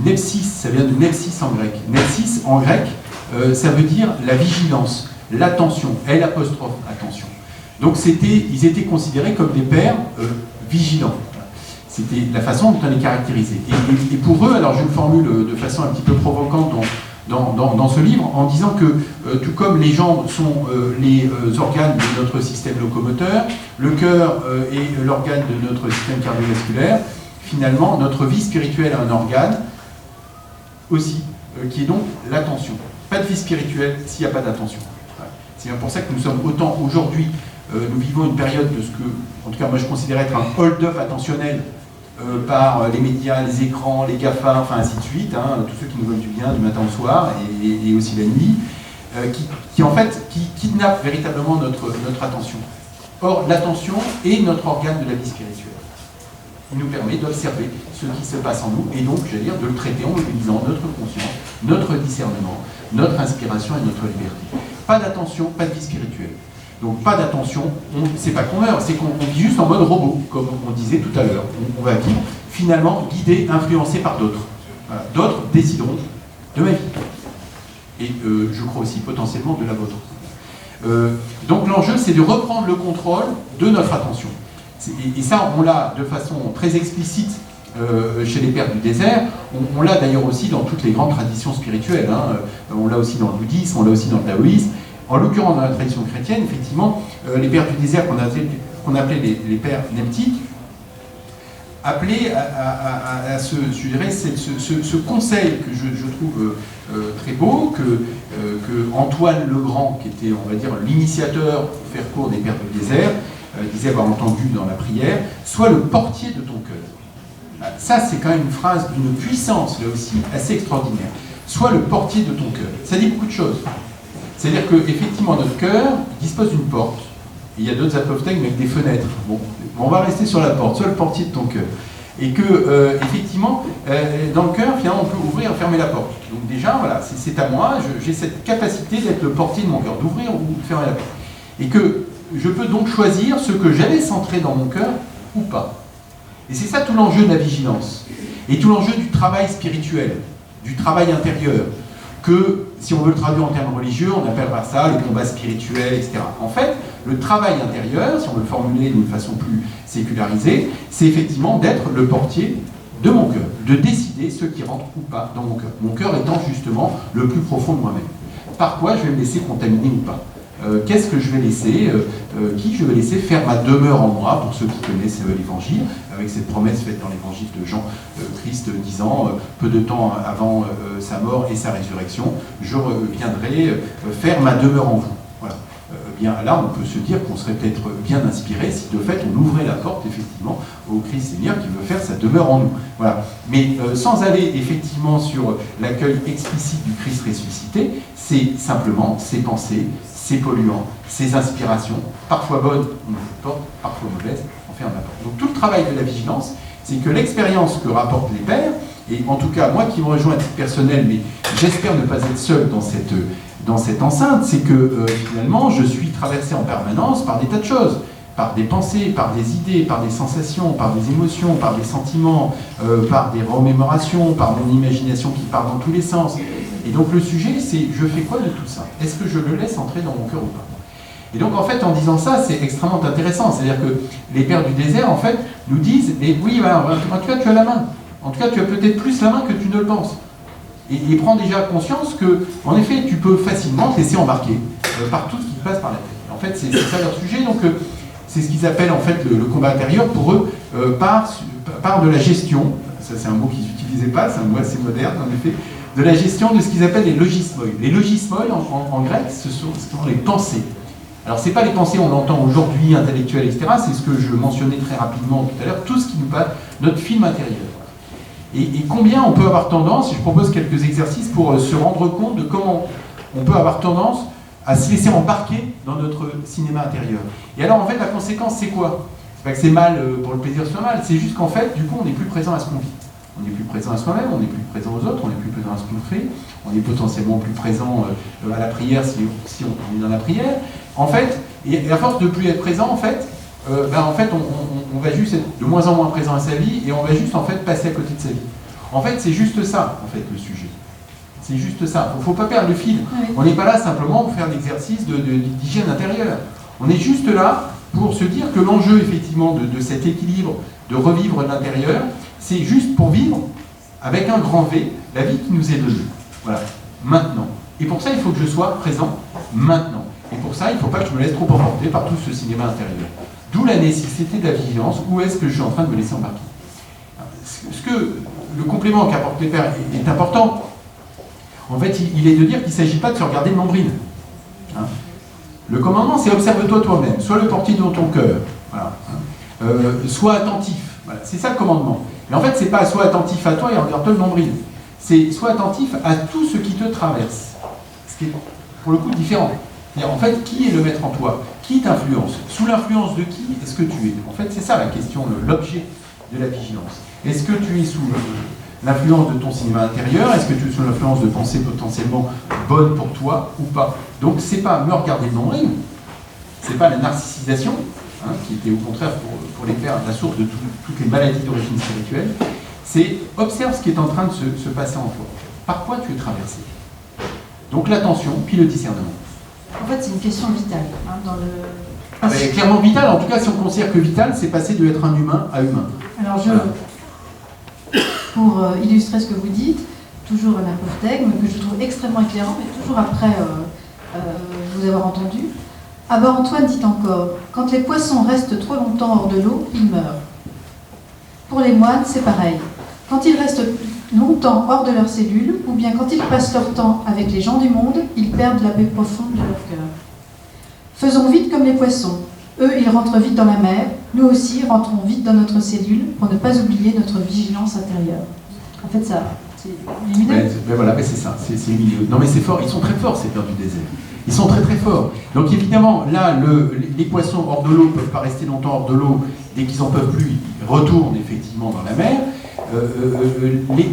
Nepsis, ça vient de nepsis en grec. Nepsis, en grec, ça veut dire la vigilance, l'attention, L', attention. Donc ils étaient considérés comme des pères vigilants. C'était la façon dont on les caractérisait. Et pour eux, alors je le formule de façon un petit peu provocante dans ce livre, en disant que tout comme les jambes sont les organes de notre système locomoteur, le cœur est l'organe de notre système cardiovasculaire, finalement, notre vie spirituelle a un organe aussi, qui est donc l'attention. Pas de vie spirituelle s'il n'y a pas d'attention. C'est bien pour ça que nous sommes autant aujourd'hui, nous vivons une période de ce que, en tout cas moi je considère être un hold-up attentionnel par les médias, les écrans, les GAFA, enfin ainsi de suite, tous ceux qui nous veulent du bien du matin au soir et aussi la nuit, qui en fait kidnappent véritablement notre attention. Or, l'attention est notre organe de la vie spirituelle. Il nous permet d'observer ce qui se passe en nous et donc, j'allais dire, de le traiter en utilisant notre conscience, notre discernement, notre inspiration et notre liberté. Pas d'attention, pas de vie spirituelle. Donc pas d'attention, c'est pas qu'on meurt, c'est qu'on vit juste en mode robot, comme on disait tout à l'heure. On va vivre finalement guidé, influencé par d'autres. Voilà. D'autres décideront de ma vie. Et je crois aussi potentiellement de la vôtre. Donc l'enjeu, c'est de reprendre le contrôle de notre attention. Et ça, on l'a de façon très explicite chez les pères du désert. On l'a d'ailleurs aussi dans toutes les grandes traditions spirituelles. On l'a aussi dans le bouddhisme, on l'a aussi dans le taoïsme. En l'occurrence, dans la tradition chrétienne, effectivement, les pères du désert qu'on appelait les pères neptiques, appelaient à ce conseil que je trouve très beau, que Antoine le Grand, qui était, on va dire, l'initiateur, pour faire court, des pères du désert, disait avoir entendu dans la prière, soit le portier de ton cœur. Ça, c'est quand même une phrase d'une puissance, là aussi, assez extraordinaire. Soit le portier de ton cœur. Ça dit beaucoup de choses. C'est-à-dire qu'effectivement, notre cœur dispose d'une porte. Et il y a d'autres apophthegmes avec des fenêtres. Bon, on va rester sur la porte, soit le portier de ton cœur. Et que, effectivement, dans le cœur, finalement, on peut ouvrir et fermer la porte. Donc déjà, voilà, c'est à moi, j'ai cette capacité d'être le portier de mon cœur, d'ouvrir ou de fermer la porte. Et que je peux donc choisir ce que j'allais centrer dans mon cœur ou pas. Et c'est ça tout l'enjeu de la vigilance. Et tout l'enjeu du travail spirituel, du travail intérieur, que, si on veut le traduire en termes religieux, on appellera ça le combat spirituel, etc. En fait, le travail intérieur, si on veut le formuler d'une façon plus sécularisée, c'est effectivement d'être le portier de mon cœur, de décider ce qui rentre ou pas dans mon cœur. Mon cœur étant justement le plus profond de moi-même. Par quoi je vais me laisser contaminer ou pas ? Qu'est-ce que je vais laisser, qui je vais laisser faire ma demeure en moi, pour ceux qui connaissent l'Évangile, avec cette promesse faite dans l'Évangile de Jean, Christ disant, peu de temps avant sa mort et sa résurrection, je reviendrai faire ma demeure en vous. Voilà. Bien là, on peut se dire qu'on serait peut-être bien inspiré si de fait on ouvrait la porte effectivement au Christ Seigneur qui veut faire sa demeure en nous. Voilà. Mais sans aller effectivement sur l'accueil explicite du Christ ressuscité, c'est simplement ses pensées, ses polluants, ses inspirations, parfois bonnes, on ouvre la porte, parfois mauvaises, on ferme la porte. Donc tout le travail de la vigilance, c'est que l'expérience que rapportent les pères, et en tout cas moi qui me rejoins à titre personnel, mais j'espère ne pas être seul dans cette enceinte, c'est que finalement je suis traversé en permanence par des tas de choses, par des pensées, par des idées, par des sensations, par des émotions, par des sentiments, par des remémorations, par mon imagination qui part dans tous les sens. Et donc le sujet, c'est je fais quoi de tout ça? Est-ce que je le laisse entrer dans mon cœur ou pas? Et donc en fait, en disant ça, c'est extrêmement intéressant. C'est-à-dire que les pères du désert, en fait, nous disent, mais oui, bah, en tout cas, tu as la main. En tout cas, tu as peut-être plus la main que tu ne le penses. Et prends déjà conscience que, en effet, tu peux facilement te laisser embarquer par tout ce qui passe par la tête. En fait, c'est ça leur sujet. Donc c'est ce qu'ils appellent en fait le combat intérieur pour eux par de la gestion. Ça, c'est un mot qu'ils n'utilisaient pas, c'est un mot assez moderne, en effet. De la gestion de ce qu'ils appellent les logismoi. Les logismoi, en grec, ce sont les pensées. Alors, ce n'est pas les pensées, on l'entend aujourd'hui, intellectuelles, etc. C'est ce que je mentionnais très rapidement tout à l'heure, tout ce qui nous passe, notre film intérieur. Et combien on peut avoir tendance, et je propose quelques exercices pour se rendre compte de comment on peut avoir tendance à se laisser embarquer dans notre cinéma intérieur. Et alors, en fait, la conséquence, c'est quoi? C'est pas que c'est mal pour le plaisir soit mal, c'est juste qu'en fait, du coup, on n'est plus présent à ce qu'on vit. On n'est plus présent à soi-même, on n'est plus présent aux autres, on n'est plus présent à ce qu'on fait, on est potentiellement plus présent à la prière si on est dans la prière. En fait, et à force de plus être présent, en fait, on va juste être de moins en moins présent à sa vie et on va juste en fait passer à côté de sa vie. En fait, c'est juste ça, en fait, le sujet. C'est juste ça. Il ne faut pas perdre le fil. Oui. On n'est pas là simplement pour faire l'exercice d'hygiène intérieure. On est juste là pour se dire que l'enjeu, effectivement, de cet équilibre, de revivre l'intérieur, c'est juste pour vivre, avec un grand V, la vie qui nous est donnée. Voilà, maintenant. Et pour ça, il faut que je sois présent maintenant. Et pour ça, il ne faut pas que je me laisse trop emporter par tout ce cinéma intérieur. D'où la nécessité de la vigilance. Où est-ce que je suis en train de me laisser embarquer? Ce que le complément qu'apportent les pères est important. En fait, il est de dire qu'il ne s'agit pas de se regarder le nombril. Hein? Le commandement, c'est observe-toi toi-même. Sois le portier dans ton cœur. Voilà. Sois attentif. Voilà. C'est ça le commandement. Mais en fait, c'est pas sois attentif à toi et regarde-toi le nombril. C'est sois attentif à tout ce qui te traverse. Ce qui est, pour le coup, différent. En fait, qui est le maître en toi? Qui t'influence? Sous l'influence de qui est-ce que tu es? En fait, c'est ça la question, l'objet de la vigilance. Est-ce que tu es sous l'influence de ton cinéma intérieur? Est-ce que tu es sous l'influence de pensées potentiellement bonnes pour toi ou pas? Donc, c'est pas me regarder le nombril, c'est pas la narcissisation, hein, qui était au contraire pour les pères la source de toutes les maladies d'origine spirituelle. C'est observe ce qui est en train de se passer en toi. Par quoi tu es traversé? Donc l'attention, puis le discernement. En fait, c'est une question vitale. Hein, dans le... clairement vitale, en tout cas, si on considère que vital, c'est passer de être un humain à humain. Alors, pour illustrer ce que vous dites, toujours un apophthegme que je trouve extrêmement éclairant, mais toujours après vous avoir entendu. Abbé Antoine dit encore, quand les poissons restent trop longtemps hors de l'eau, ils meurent. Pour les moines, c'est pareil. Quand ils restent longtemps hors de leurs cellules, ou bien quand ils passent leur temps avec les gens du monde, ils perdent la paix profonde de leur cœur. Faisons vite comme les poissons. Eux, ils rentrent vite dans la mer. Nous aussi, rentrons vite dans notre cellule pour ne pas oublier notre vigilance intérieure. En fait, ça, c'est lumineux. Voilà, c'est ça, c'est lumineux. Non mais c'est fort, ils sont très forts ces pères du désert. Ils sont très très forts. Donc évidemment, là, les poissons hors de l'eau ne peuvent pas rester longtemps hors de l'eau. Dès qu'ils n'en peuvent plus, ils retournent effectivement dans la mer.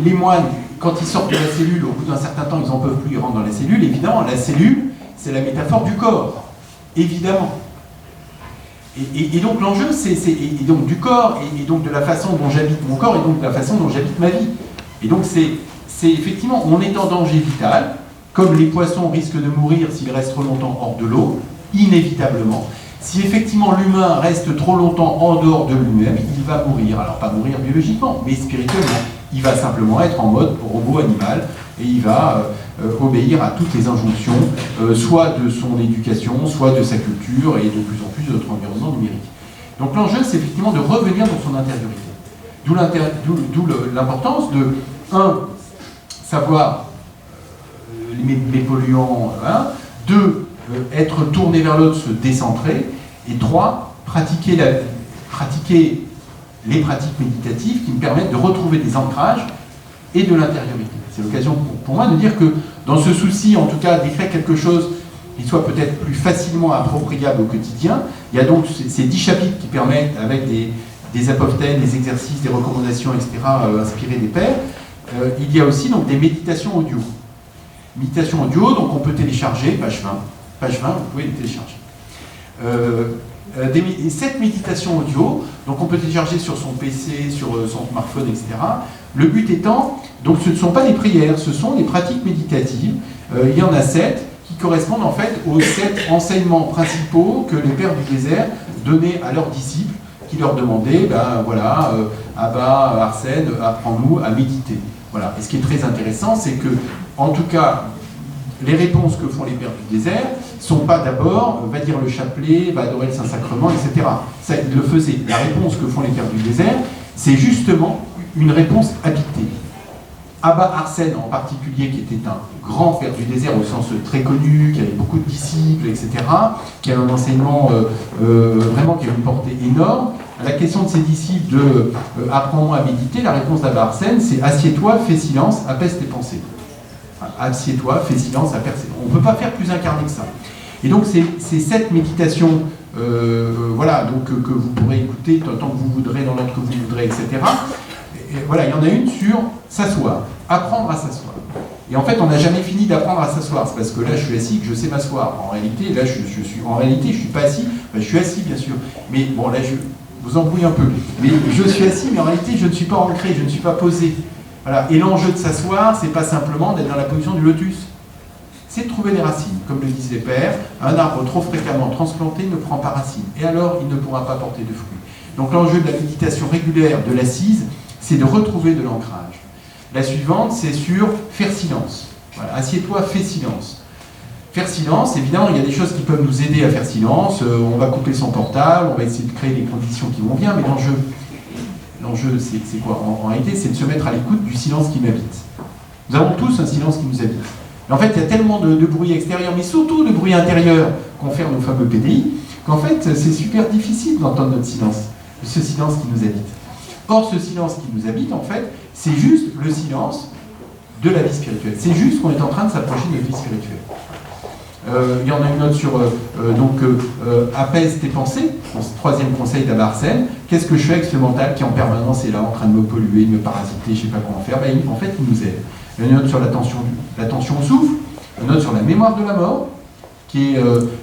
Les moines, quand ils sortent de la cellule, au bout d'un certain temps, ils n'en peuvent plus, ils rentrent dans la cellule. Évidemment, la cellule, c'est la métaphore du corps. Évidemment. Et donc l'enjeu, c'est donc du corps, et donc de la façon dont j'habite mon corps, et donc de la façon dont j'habite ma vie. Et donc c'est effectivement, on est en danger vital, comme les poissons risquent de mourir s'ils restent trop longtemps hors de l'eau, inévitablement. Si effectivement l'humain reste trop longtemps en dehors de lui-même, il va mourir. Alors pas mourir biologiquement, mais spirituellement. Il va simplement être en mode robot animal, et il va obéir à toutes les injonctions, soit de son éducation, soit de sa culture, et de plus en plus de notre environnement numérique. Donc l'enjeu, c'est effectivement de revenir dans son intériorité. D'où l'importance de, 1, savoir les polluants, 2, être tourné vers l'autre, se décentrer, et 3, pratiquer les pratiques méditatives qui me permettent de retrouver des ancrages et de l'intériorité. C'est l'occasion pour moi de dire que dans ce souci, en tout cas, d'écrire quelque chose qui soit peut-être plus facilement appropriable au quotidien, il y a donc ces 10 chapitres qui permettent, avec des apophthegmes, des exercices, des recommandations, etc., inspirés des pères. Il y a aussi donc des méditations audio. Méditation audio, donc on peut télécharger, page 20. Page 20, vous pouvez les télécharger. Cette méditation audio, donc on peut télécharger sur son PC, sur son smartphone, etc. Le but étant, donc ce ne sont pas des prières, ce sont des pratiques méditatives. Il y en a 7 qui correspondent en fait aux 7 enseignements principaux que les pères du désert donnaient à leurs disciples, qui leur demandaient, Abba, Arsène, apprends-nous à méditer. Voilà. Et ce qui est très intéressant, c'est que, en tout cas, les réponses que font les pères du désert ne sont pas d'abord, va dire le chapelet, va adorer le Saint-Sacrement, etc. Ça, ils le faisaient. La réponse que font les pères du désert, c'est justement une réponse habitée. Abba Arsène en particulier, qui était un grand père du désert au sens très connu, qui avait beaucoup de disciples, etc., qui avait un enseignement vraiment qui avait une portée énorme. À la question de ses disciples de apprends-moi à méditer, la réponse d'Abba Arsène, c'est assieds-toi, fais silence, apaise tes pensées. Assieds-toi, fais silence, apaise tes pensées. On ne peut pas faire plus incarné que ça. Et donc c'est cette méditation, voilà, donc que vous pourrez écouter tant que vous voudrez, dans l'ordre que vous voudrez, etc. Et voilà, il y en a une sur s'asseoir, apprendre à s'asseoir. Et en fait, on n'a jamais fini d'apprendre à s'asseoir. C'est parce que là, je suis assis que je sais m'asseoir. En réalité, là, je suis pas assis. Enfin, je suis assis, bien sûr. Mais bon, là, je vous embrouille un peu. Mais je suis assis, mais en réalité, je ne suis pas ancré, je ne suis pas posé. Voilà. Et l'enjeu de s'asseoir, c'est pas simplement d'être dans la position du lotus. C'est de trouver des racines. Comme le disent les pères, un arbre trop fréquemment transplanté ne prend pas racine. Et alors, il ne pourra pas porter de fruits. Donc, l'enjeu de la méditation régulière de l'assise, c'est de retrouver de l'ancrage. La suivante, c'est sur faire silence. Voilà, assieds-toi, fais silence. Faire silence, évidemment, il y a des choses qui peuvent nous aider à faire silence. On va couper son portable, on va essayer de créer les conditions qui vont bien, mais l'enjeu, c'est quoi? En réalité, c'est de se mettre à l'écoute du silence qui m'habite. Nous avons tous un silence qui nous habite. Et en fait, il y a tellement de bruit extérieur, mais surtout de bruit intérieur, qu'on fait nos fameux PDI, qu'en fait, c'est super difficile d'entendre notre silence, ce silence qui nous habite. Or, ce silence qui nous habite, en fait, c'est juste le silence de la vie spirituelle. C'est juste qu'on est en train de s'approcher de notre vie spirituelle. Il y en a une autre sur apaise tes pensées, troisième conseil d'Abba Arsène. Qu'est-ce que je fais avec ce mental qui en permanence est là, en train de me polluer, de me parasiter, je ne sais pas quoi en faire? En fait, il nous aide. Il y en a une autre sur l'attention au souffle, une autre sur la mémoire de la mort, qui est,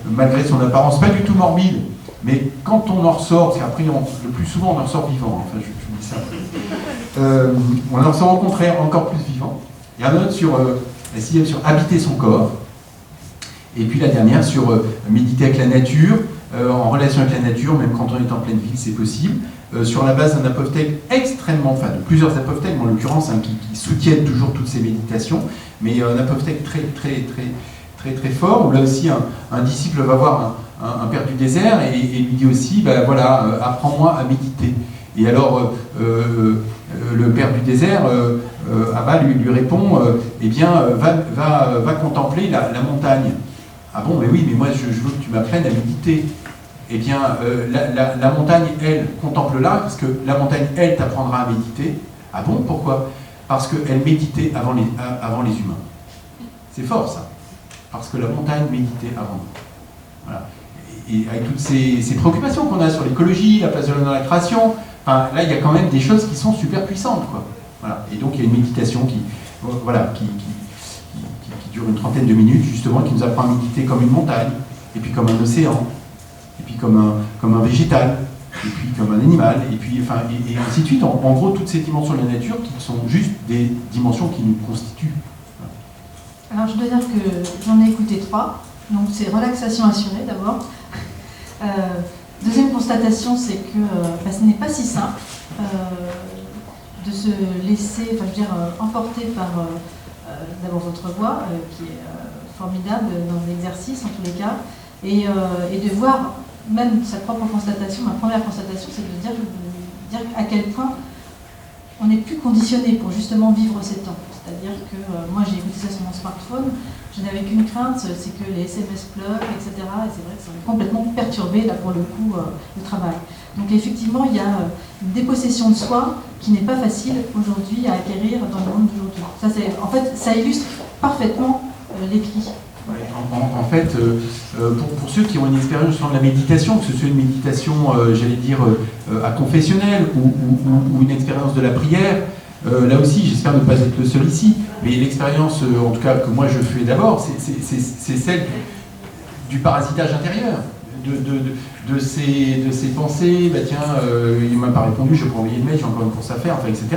malgré son apparence pas du tout morbide, mais quand on en ressort, c'est après, le plus souvent on en ressort vivant, enfin je dis ça, on en ressort au contraire encore plus vivant. Il y en a une autre sur, la sixième sur habiter son corps, et puis la dernière sur méditer avec la nature, en relation avec la nature, même quand on est en pleine ville, c'est possible, sur la base d'un apophthegme extrêmement, enfin de plusieurs apophthegmes en l'occurrence, hein, qui soutiennent toujours toutes ces méditations, mais un apophthegme très fort, où là aussi un disciple va voir un père du désert et lui dit aussi, ben voilà, apprends-moi à méditer. Et alors le père du désert, Abba lui répond, eh bien va contempler la montagne. Ah bon, mais oui, mais moi je veux que tu m'apprennes à méditer. Eh bien, la montagne, elle, contemple-la, parce que la montagne, elle, t'apprendra à méditer. Ah bon, pourquoi? Parce qu'elle méditait avant les humains. C'est fort, ça. Parce que la montagne méditait avant nous. Voilà. Et avec toutes ces préoccupations qu'on a sur l'écologie, la place de l'homme dans la création, enfin, là, il y a quand même des choses qui sont super puissantes, quoi. Voilà. Et donc, il y a une méditation qui dure une trentaine de minutes, justement, qui nous apprend à méditer comme une montagne, et puis comme un océan, et puis comme un végétal, et puis comme un animal, et puis enfin et ainsi de suite. En gros, toutes ces dimensions de la nature qui sont juste des dimensions qui nous constituent. Alors je dois dire que j'en ai écouté 3. Donc c'est relaxation assurée d'abord. Deuxième constatation, c'est que ce n'est pas si simple de se laisser, emporter par d'abord votre voix, qui est formidable dans l'exercice en tous les cas, et de voir même sa propre constatation. Ma première constatation, c'est de dire à quel point on n'est plus conditionné pour justement vivre ces temps. C'est-à-dire que moi j'ai écouté ça sur mon smartphone, je n'avais qu'une crainte, c'est que les SMS plug, etc. Et c'est vrai que ça m'a complètement perturbé là pour le coup le travail. Donc effectivement il y a une dépossession de soi qui n'est pas facile aujourd'hui à acquérir dans le monde d'aujourd'hui. En fait ça illustre parfaitement l'écrit. En fait, pour ceux qui ont une expérience de la méditation, que ce soit une méditation, à confessionnelle ou une expérience de la prière, là aussi, j'espère ne pas être le seul ici, mais l'expérience, en tout cas, que moi je fais d'abord, c'est celle du parasitage intérieur, de ces pensées, il ne m'a pas répondu, je peux envoyer le mail, j'ai encore une course à faire, etc.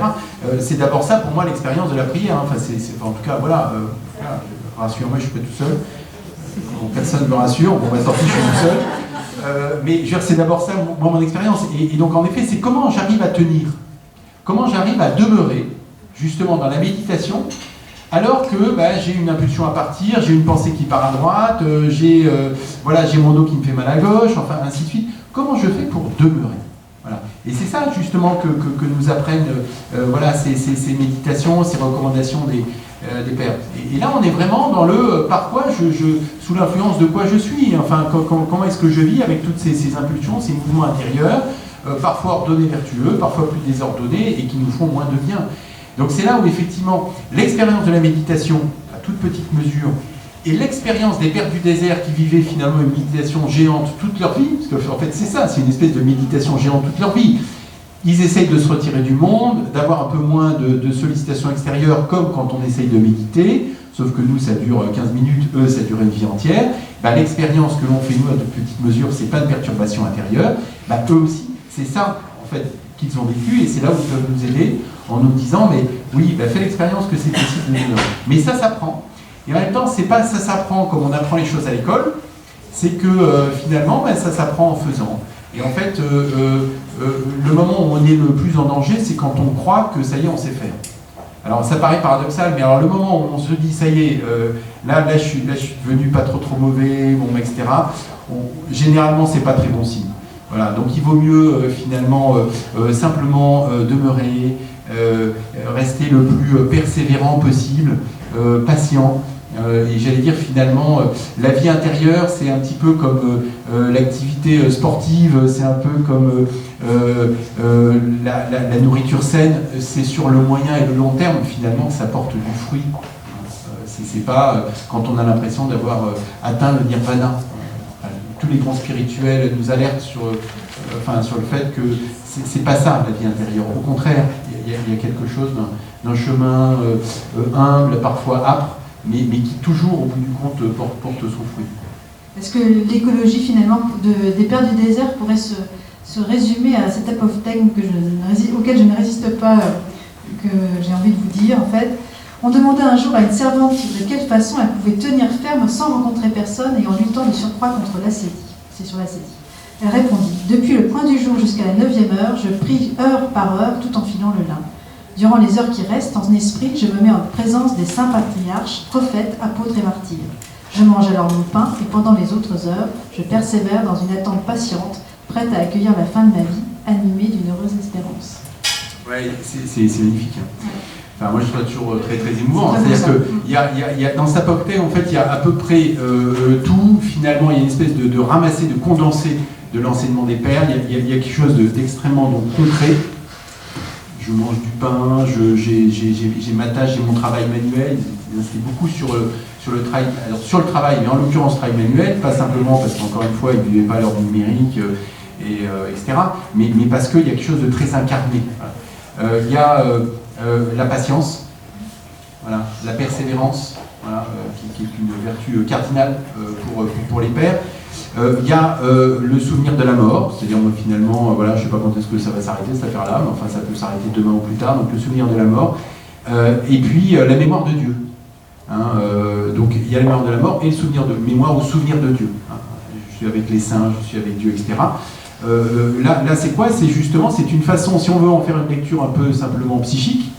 C'est d'abord ça, pour moi, l'expérience de la prière. En tout cas, voilà. Rassure-moi, je suis pas tout seul. Personne ne me rassure. Bon, sorti, je suis tout seul. Mais c'est d'abord ça, mon expérience. Et donc, en effet, c'est comment j'arrive à tenir, comment j'arrive à demeurer, justement, dans la méditation, alors que j'ai une impulsion à partir, j'ai une pensée qui part à droite, j'ai mon dos qui me fait mal à gauche, enfin, ainsi de suite. Comment je fais pour demeurer? Voilà. Et c'est ça, justement, que nous apprennent ces méditations, ces recommandations des pères. Et là, on est vraiment dans le par quoi sous l'influence de quoi je suis, enfin, comment est-ce que je vis avec toutes ces impulsions, ces mouvements intérieurs, parfois ordonnés vertueux, parfois plus désordonnés, et qui nous font moins de bien. Donc c'est là où, effectivement, l'expérience de la méditation, à toute petite mesure, Et l'expérience des pères du désert qui vivaient finalement une méditation géante toute leur vie, parce qu'en fait c'est ça, c'est une espèce de méditation géante toute leur vie. Ils essayent de se retirer du monde, d'avoir un peu moins de sollicitations extérieures, comme quand on essaye de méditer, sauf que nous, ça dure 15 minutes, eux, ça dure une vie entière. L'expérience que l'on fait, nous, à de petites mesures, c'est pas de perturbation intérieure. Eux aussi, c'est ça, en fait, qu'ils ont vécu, et c'est là où ils peuvent nous aider, en nous disant, mais oui, fais l'expérience que c'est possible de vivre. Mais ça s'apprend. Et en même temps, c'est pas ça s'apprend comme on apprend les choses à l'école, c'est que finalement, ça s'apprend en faisant. Et en fait, le moment où on est le plus en danger, c'est quand on croit que ça y est, on sait faire. Alors ça paraît paradoxal, mais alors le moment où on se dit ça y est, là je suis devenu pas trop mauvais, bon, etc. Généralement, c'est pas très bon signe. Voilà, donc il vaut mieux finalement simplement demeurer, rester le plus persévérant possible, patient. Et j'allais dire finalement, la vie intérieure, c'est un petit peu comme l'activité sportive, c'est un peu comme la nourriture saine, c'est sur le moyen et le long terme finalement que ça porte du fruit. C'est pas quand on a l'impression d'avoir atteint le nirvana. Tous les grands spirituels nous alertent sur le fait que c'est pas ça la vie intérieure. Au contraire, il y a quelque chose d'un chemin humble, parfois âpre, mais qui toujours, au bout du compte, porte son fruit. Est-ce que l'écologie, finalement, des pères du désert pourrait se résumer à cet apophthegme auquel je ne résiste pas, que j'ai envie de vous dire, en fait? On demandait un jour à une servante de quelle façon elle pouvait tenir ferme sans rencontrer personne et en luttant de surcroît contre l'ascétie. C'est sur l'ascétie. Elle répondit, « Depuis le point du jour jusqu'à la 9e heure, je prie heure par heure tout en filant le lin. Durant les heures qui restent, en esprit, je me mets en présence des saints patriarches, prophètes, apôtres et martyrs. Je mange alors mon pain et pendant les autres heures, je persévère dans une attente patiente, prête à accueillir la fin de ma vie, animée d'une heureuse espérance. » Ouais, c'est magnifique. Hein. Enfin, moi, je trouve ça toujours très, très émouvant. C'est-à-dire que y a, dans sa portée, en fait, il y a à peu près tout. Finalement, il y a une espèce de ramasser, de condenser de l'enseignement des pères. Il y a quelque chose d'extrêmement concret. Je mange du pain, j'ai ma tâche, j'ai mon travail manuel. C'est beaucoup sur le travail, alors sur le travail, mais en l'occurrence travail manuel, pas simplement parce qu'encore une fois, ils ne vivaient pas l'heure numérique, etc. Mais parce qu'il y a quelque chose de très incarné. Il y a la patience, voilà, la persévérance, voilà, qui est une vertu cardinale pour les pères. Il y a le souvenir de la mort, c'est-à-dire finalement, voilà, je ne sais pas quand est-ce que ça va s'arrêter cette affaire-là, mais enfin ça peut s'arrêter demain ou plus tard, donc le souvenir de la mort. Et puis la mémoire de Dieu. Hein, donc il y a la mémoire de la mort et le souvenir de mémoire ou souvenir de Dieu. Hein, je suis avec les saints, je suis avec Dieu, etc. Là c'est quoi? C'est justement, c'est une façon, si on veut en faire une lecture un peu simplement psychique,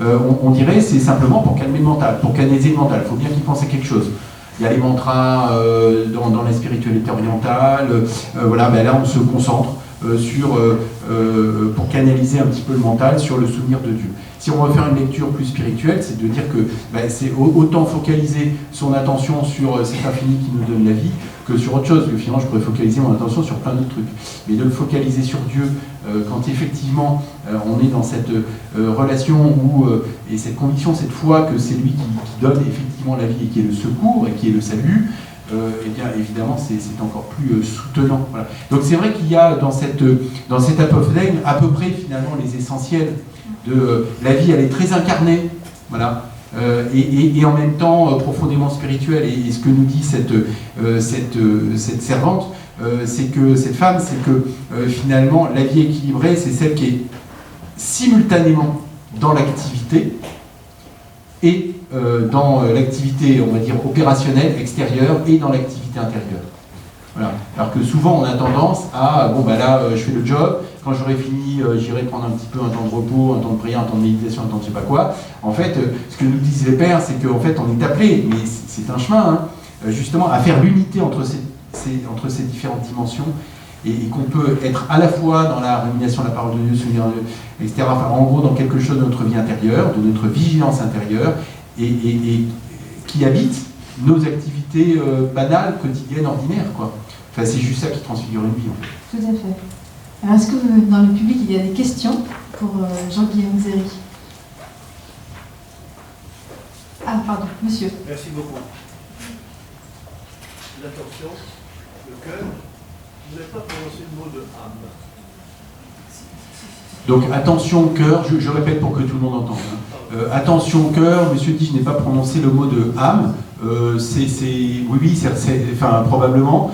on dirait c'est simplement pour calmer le mental, pour canaliser le mental. Il faut bien qu'il pense à quelque chose. Il y a les mantras dans la spiritualité orientale, voilà, là on se concentre pour canaliser un petit peu le mental sur le souvenir de Dieu. Si on veut faire une lecture plus spirituelle, c'est de dire que c'est autant focaliser son attention sur cet infini qui nous donne la vie que sur autre chose, parce que finalement je pourrais focaliser mon attention sur plein d'autres trucs. Mais de le focaliser sur Dieu, quand effectivement on est dans cette relation et cette conviction, cette foi que c'est lui qui donne effectivement la vie et qui est le secours et qui est le salut, et bien évidemment c'est encore plus soutenant. Voilà. Donc c'est vrai qu'il y a dans cette apophthegme à peu près finalement les essentiels de la vie. Elle est très incarnée, voilà, et en même temps profondément spirituelle. Et ce que nous dit cette servante, c'est que cette femme, c'est que finalement la vie équilibrée, c'est celle qui est simultanément dans l'activité et dans l'activité, on va dire, opérationnelle, extérieure, et dans l'activité intérieure. Voilà. Alors que souvent, on a tendance à, je fais le job, quand j'aurai fini, j'irai prendre un petit peu un temps de repos, un temps de prière, un temps de méditation, un temps de je sais pas quoi. En fait, ce que nous disent les pères, c'est qu'en fait, on est appelé, mais c'est un chemin, hein, justement, à faire l'unité entre ces différentes dimensions, et qu'on peut être à la fois dans la rumination de la parole de Dieu, souvenir de Dieu, etc. Enfin, en gros, dans quelque chose de notre vie intérieure, de notre vigilance intérieure, et qui habite nos activités banales, quotidiennes, ordinaires, quoi. Enfin, c'est juste ça qui transfigure une vie. En fait. Tout à fait. Alors, est-ce que dans le public, il y a des questions pour Jean-Guillaume Zéry? Ah, pardon, monsieur. Merci beaucoup. l'attention, le cœur, vous n'avez pas prononcé le mot de âme. Donc attention cœur, je répète pour que tout le monde entende. Attention cœur, monsieur dit je n'ai pas prononcé le mot de âme. Oui, enfin probablement.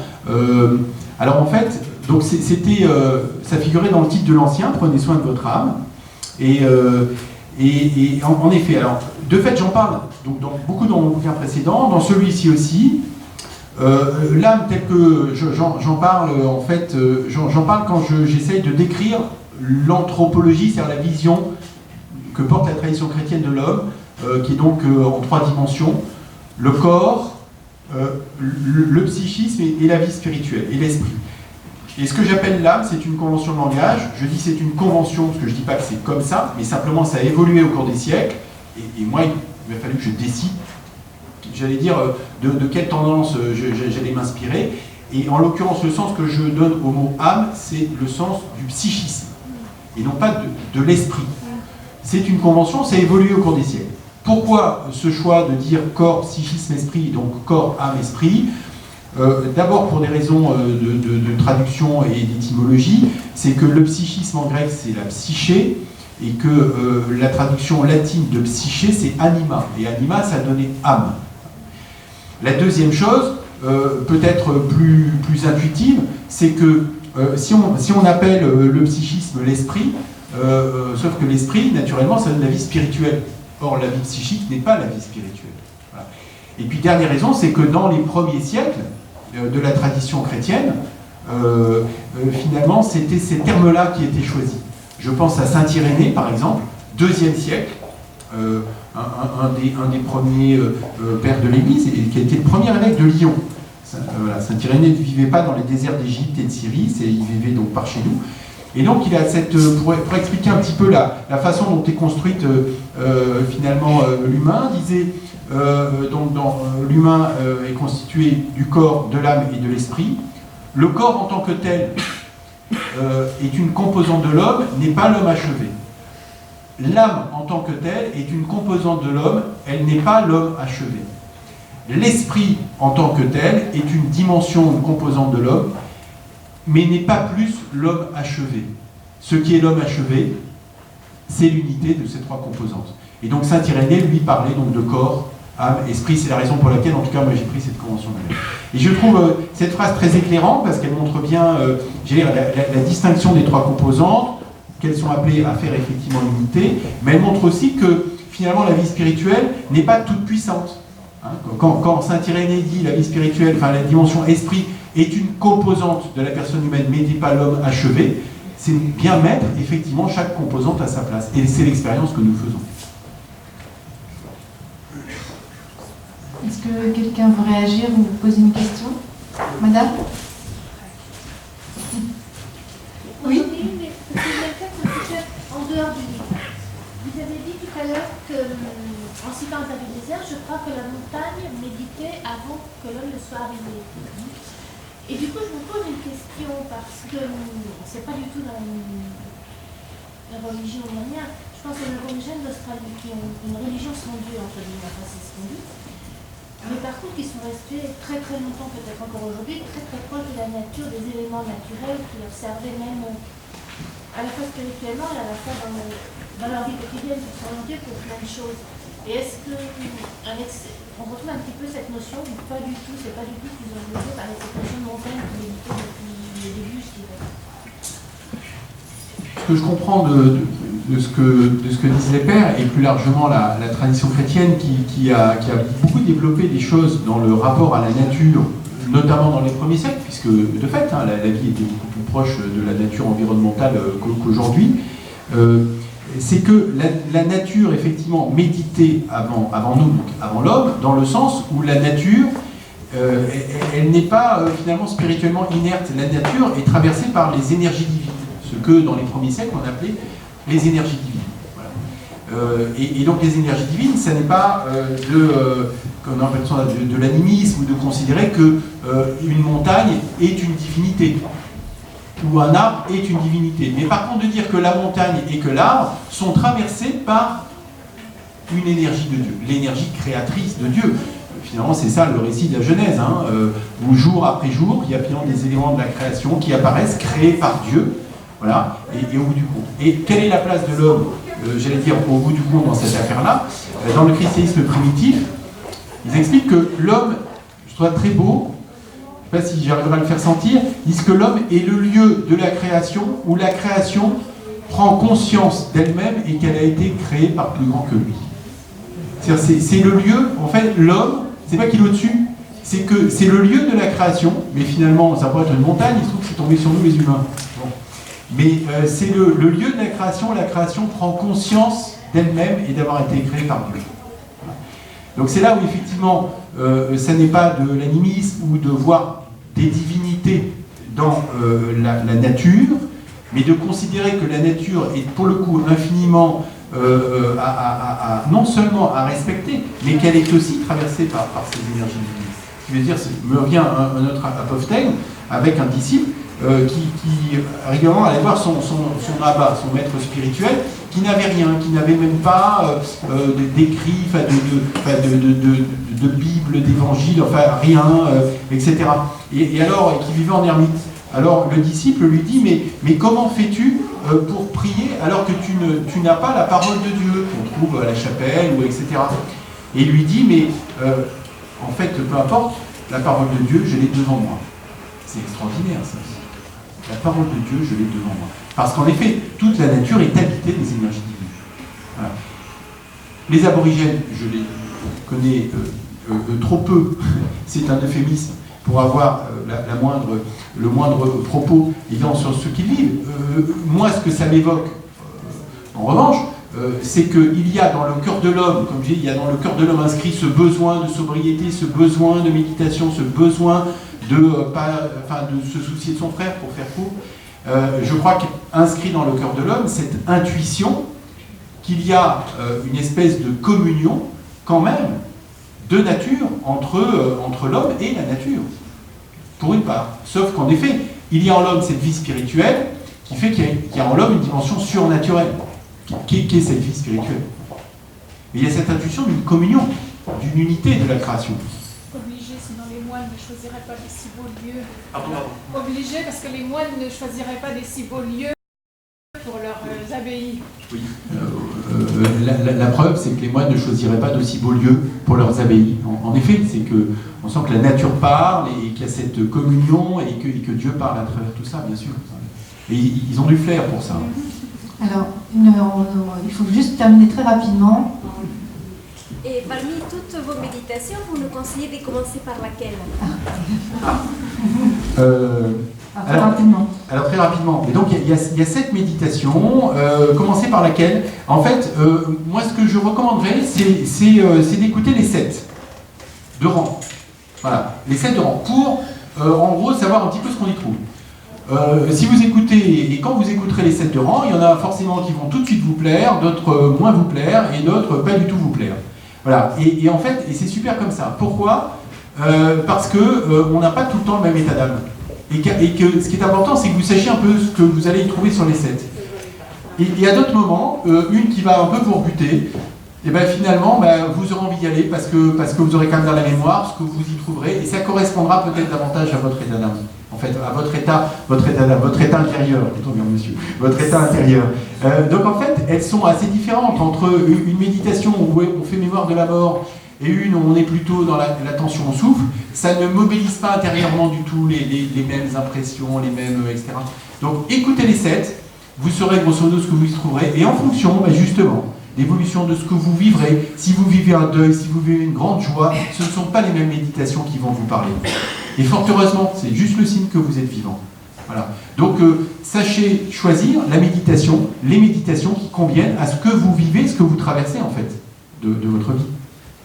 Alors en fait, donc ça figurait dans le titre de l'ancien, prenez soin de votre âme. Et en effet, alors de fait j'en parle donc beaucoup dans mon bouquin précédent, dans celui-ci aussi. L'âme telle que j'en parle en fait, j'en parle quand j'essaye de décrire l'anthropologie, c'est-à-dire la vision que porte la tradition chrétienne de l'homme, qui est donc en 3 dimensions, le corps, le psychisme et la vie spirituelle, et l'esprit. Et ce que j'appelle l'âme, c'est une convention de langage. Je dis c'est une convention, parce que je ne dis pas que c'est comme ça, mais simplement ça a évolué au cours des siècles, et moi il m'a fallu que je décide, j'allais dire, de quelle tendance j'allais m'inspirer, et en l'occurrence le sens que je donne au mot âme, c'est le sens du psychisme, et non pas de l'esprit. C'est une convention, ça a évolué au cours des siècles. Pourquoi ce choix de dire corps, psychisme, esprit, donc corps, âme, esprit? D'abord pour des raisons de traduction et d'étymologie, c'est que le psychisme en grec c'est la psyché, et que la traduction latine de psyché c'est anima, et anima ça donnait âme. La deuxième chose, peut-être plus intuitive, c'est que si on appelle le psychisme l'esprit, sauf que l'esprit, naturellement, ça donne la vie spirituelle. Or, la vie psychique n'est pas la vie spirituelle. Voilà. Et puis, dernière raison, c'est que dans les premiers siècles de la tradition chrétienne, finalement, c'était ces termes-là qui étaient choisis. Je pense à saint Irénée, par exemple, 2e siècle, un des premiers pères de l'Église, et qui a été le premier évêque de Lyon. Saint Irénée ne vivait pas dans les déserts d'Égypte et de Syrie, il vivait donc par chez nous. Et donc il a pour expliquer un petit peu la façon dont est construite finalement l'humain, disait l'humain est constitué du corps, de l'âme et de l'esprit. Le corps en tant que tel est une composante de l'homme, n'est pas l'homme achevé. L'âme en tant que telle est une composante de l'homme, elle n'est pas l'homme achevé. L'esprit en tant que tel est une dimension, une composante de l'homme, mais n'est pas plus l'homme achevé. Ce qui est l'homme achevé, c'est l'unité de ces 3 composantes. Et donc saint Irénée, lui, parlait donc de corps, âme, esprit. C'est la raison pour laquelle, en tout cas, moi j'ai pris cette convention-là. Et je trouve cette phrase très éclairante, parce qu'elle montre bien la distinction des 3 composantes, qu'elles sont appelées à faire effectivement l'unité, mais elle montre aussi que, finalement, la vie spirituelle n'est pas toute puissante. Hein, quand saint Irénée dit la vie spirituelle, enfin la dimension esprit, est une composante de la personne humaine, mais n'est pas l'homme achevé, c'est bien mettre effectivement chaque composante à sa place. Et c'est l'expérience que nous faisons. Est-ce que quelqu'un veut réagir ou poser une question? Madame? Oui. En dehors du livre. Vous avez dit tout à l'heure que, en citant David Désert, je crois que la montagne méditait avant que l'homme ne soit arrivé. Et du coup, je me pose une question, parce que c'est pas du tout dans la religion iranienne. Je pense que les aborigènes d'Australie, qui ont une religion sans Dieu, entre guillemets, enfin c'est ce qu'on dit, mais par contre, qui sont restés très très longtemps, peut-être encore aujourd'hui, très très proches de la nature, des éléments naturels qui leur servaient même à la fois spirituellement et à la fois dans leur vie quotidienne, pour s'orienter pour plein de choses. Et est-ce que on retrouve un petit peu cette notion, ou pas du tout, c'est pas du tout ce qu'ils ont voulu par cette notion de montagne qui méditait depuis le début, je dirais. Ce que je comprends de ce que disent les pères, et plus largement la tradition chrétienne qui a beaucoup développé des choses dans le rapport à la nature, notamment dans les premiers siècles, puisque de fait, la vie était beaucoup plus proche de la nature environnementale qu'aujourd'hui, c'est que la nature, effectivement, méditait avant nous, donc avant l'homme, dans le sens où la nature, elle n'est pas finalement spirituellement inerte. La nature est traversée par les énergies divines, ce que dans les premiers siècles on appelait les énergies divines. Voilà. Et donc les énergies divines, ça n'est pas de l'animisme ou de considérer qu'une montagne est une divinité, ou un arbre est une divinité. Mais par contre de dire que la montagne et que l'arbre sont traversés par une énergie de Dieu, l'énergie créatrice de Dieu. finalement, c'est ça le récit de la Genèse, hein, où jour après jour, il y a finalement des éléments de la création qui apparaissent, créés par Dieu, voilà, et au bout du compte. Et quelle est la place de l'homme, j'allais dire, au bout du compte dans cette affaire-là? Dans le christianisme primitif, ils expliquent que l'homme, je trouve ça très beau, je ne sais pas si j'arriverai à le faire sentir, ils disent que l'homme est le lieu de la création où la création prend conscience d'elle-même et qu'elle a été créée par plus grand que lui. C'est le lieu, en fait, l'homme, c'est pas qu'il est au-dessus, c'est que c'est le lieu de la création, mais finalement, ça pourrait être une montagne, il se trouve que c'est tombé sur nous les humains. Bon. Mais c'est le lieu de la création prend conscience d'elle-même et d'avoir été créée par Dieu. Voilà. Donc c'est là où effectivement, ça n'est pas de l'animisme ou de voir des divinités dans la nature, mais de considérer que la nature est pour le coup infiniment non seulement à respecter, mais qu'elle est aussi traversée par ces énergies divines. Je veux dire, me revient un autre apophthegme avec un disciple qui régulièrement allait voir son abbat, son maître spirituel, qui n'avait rien, qui n'avait même pas d'écrit, de Bible, d'évangile, enfin rien, etc. Et alors, qui vivait en ermite. Alors le disciple lui dit, mais comment fais-tu pour prier alors que tu n'as pas la parole de Dieu qu'on trouve à la chapelle, ou etc. Et il lui dit, mais en fait, peu importe, la parole de Dieu, je l'ai devant moi. C'est extraordinaire ça. La parole de Dieu, je l'ai devant moi. Parce qu'en effet, toute la nature est habitée des énergies divines. Voilà. Les aborigènes, je les connais trop peu, c'est un euphémisme, pour avoir le moindre propos ayant sur ce qu'ils vivent. Moi, ce que ça m'évoque, en revanche, c'est qu'il y a dans le cœur de l'homme, comme je dis, il y a dans le cœur de l'homme inscrit ce besoin de sobriété, ce besoin de méditation, ce besoin de se soucier de son frère, pour faire court. Je crois qu'inscrit dans le cœur de l'homme, cette intuition qu'il y a une espèce de communion, quand même, de nature entre l'homme et la nature, pour une part. Sauf qu'en effet, il y a en l'homme cette vie spirituelle qui fait qu'il y a en l'homme une dimension surnaturelle, qui est cette vie spirituelle. Mais il y a cette intuition d'une communion, d'une unité de la création. Obligé, sinon les moines ne choisiraient pas des si beaux lieux. Pardon. Obligé, parce que les moines ne choisiraient pas des si beaux lieux pour leurs abbayes. Oui. La preuve, c'est que les moines ne choisiraient pas d'aussi beaux lieux pour leurs abbayes. En effet, c'est que on sent que la nature parle et qu'il y a cette communion et que Dieu parle à travers tout ça, bien sûr. Et ils ont du flair pour ça. Alors, il faut juste terminer très rapidement. Et parmi toutes vos méditations, vous nous conseillez de commencer par laquelle? Alors très rapidement. Et donc il y a cette méditation, commencer par laquelle? En fait, moi ce que je recommanderais, c'est d'écouter les 7 de rang. Voilà, les 7 de rang, pour en gros savoir un petit peu ce qu'on y trouve. Si vous écoutez, et quand vous écouterez les 7 de rang, il y en a forcément qui vont tout de suite vous plaire, d'autres moins vous plaire, et d'autres pas du tout vous plaire. Voilà, et en fait, et c'est super comme ça. Pourquoi? Parce que on n'a pas tout le temps le même état d'âme. Et que ce qui est important, c'est que vous sachiez un peu ce que vous allez y trouver sur les 7. Et à d'autres moments, une qui va un peu vous rebuter, et bien finalement, vous aurez envie d'y aller parce que vous aurez quand même dans la mémoire ce que vous y trouverez, et ça correspondra peut-être davantage à votre état d'âme. En fait, à votre état intérieur, plutôt bien monsieur, votre état intérieur. Donc en fait, elles sont assez différentes entre une méditation où on fait mémoire de la mort et une où on est plutôt dans l'attention au souffle. Ça ne mobilise pas intérieurement du tout les mêmes impressions, les mêmes, etc. Donc écoutez les 7, vous saurez grosso modo ce que vous y trouverez, et en fonction, justement, l'évolution de ce que vous vivrez, si vous vivez un deuil, si vous vivez une grande joie, ce ne sont pas les mêmes méditations qui vont vous parler. Et fort heureusement, c'est juste le signe que vous êtes vivant. Voilà. Donc, sachez choisir la méditation, les méditations qui conviennent à ce que vous vivez, ce que vous traversez en fait de votre vie.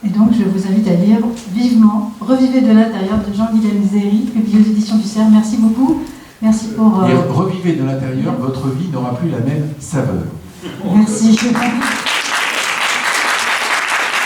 Et donc, je vous invite à lire vivement Revivez de l'intérieur de Jean-Guilhem Zéry, publié aux éditions du Cerf. Merci beaucoup. Merci pour... Et revivez de l'intérieur, votre vie n'aura plus la même saveur. Merci.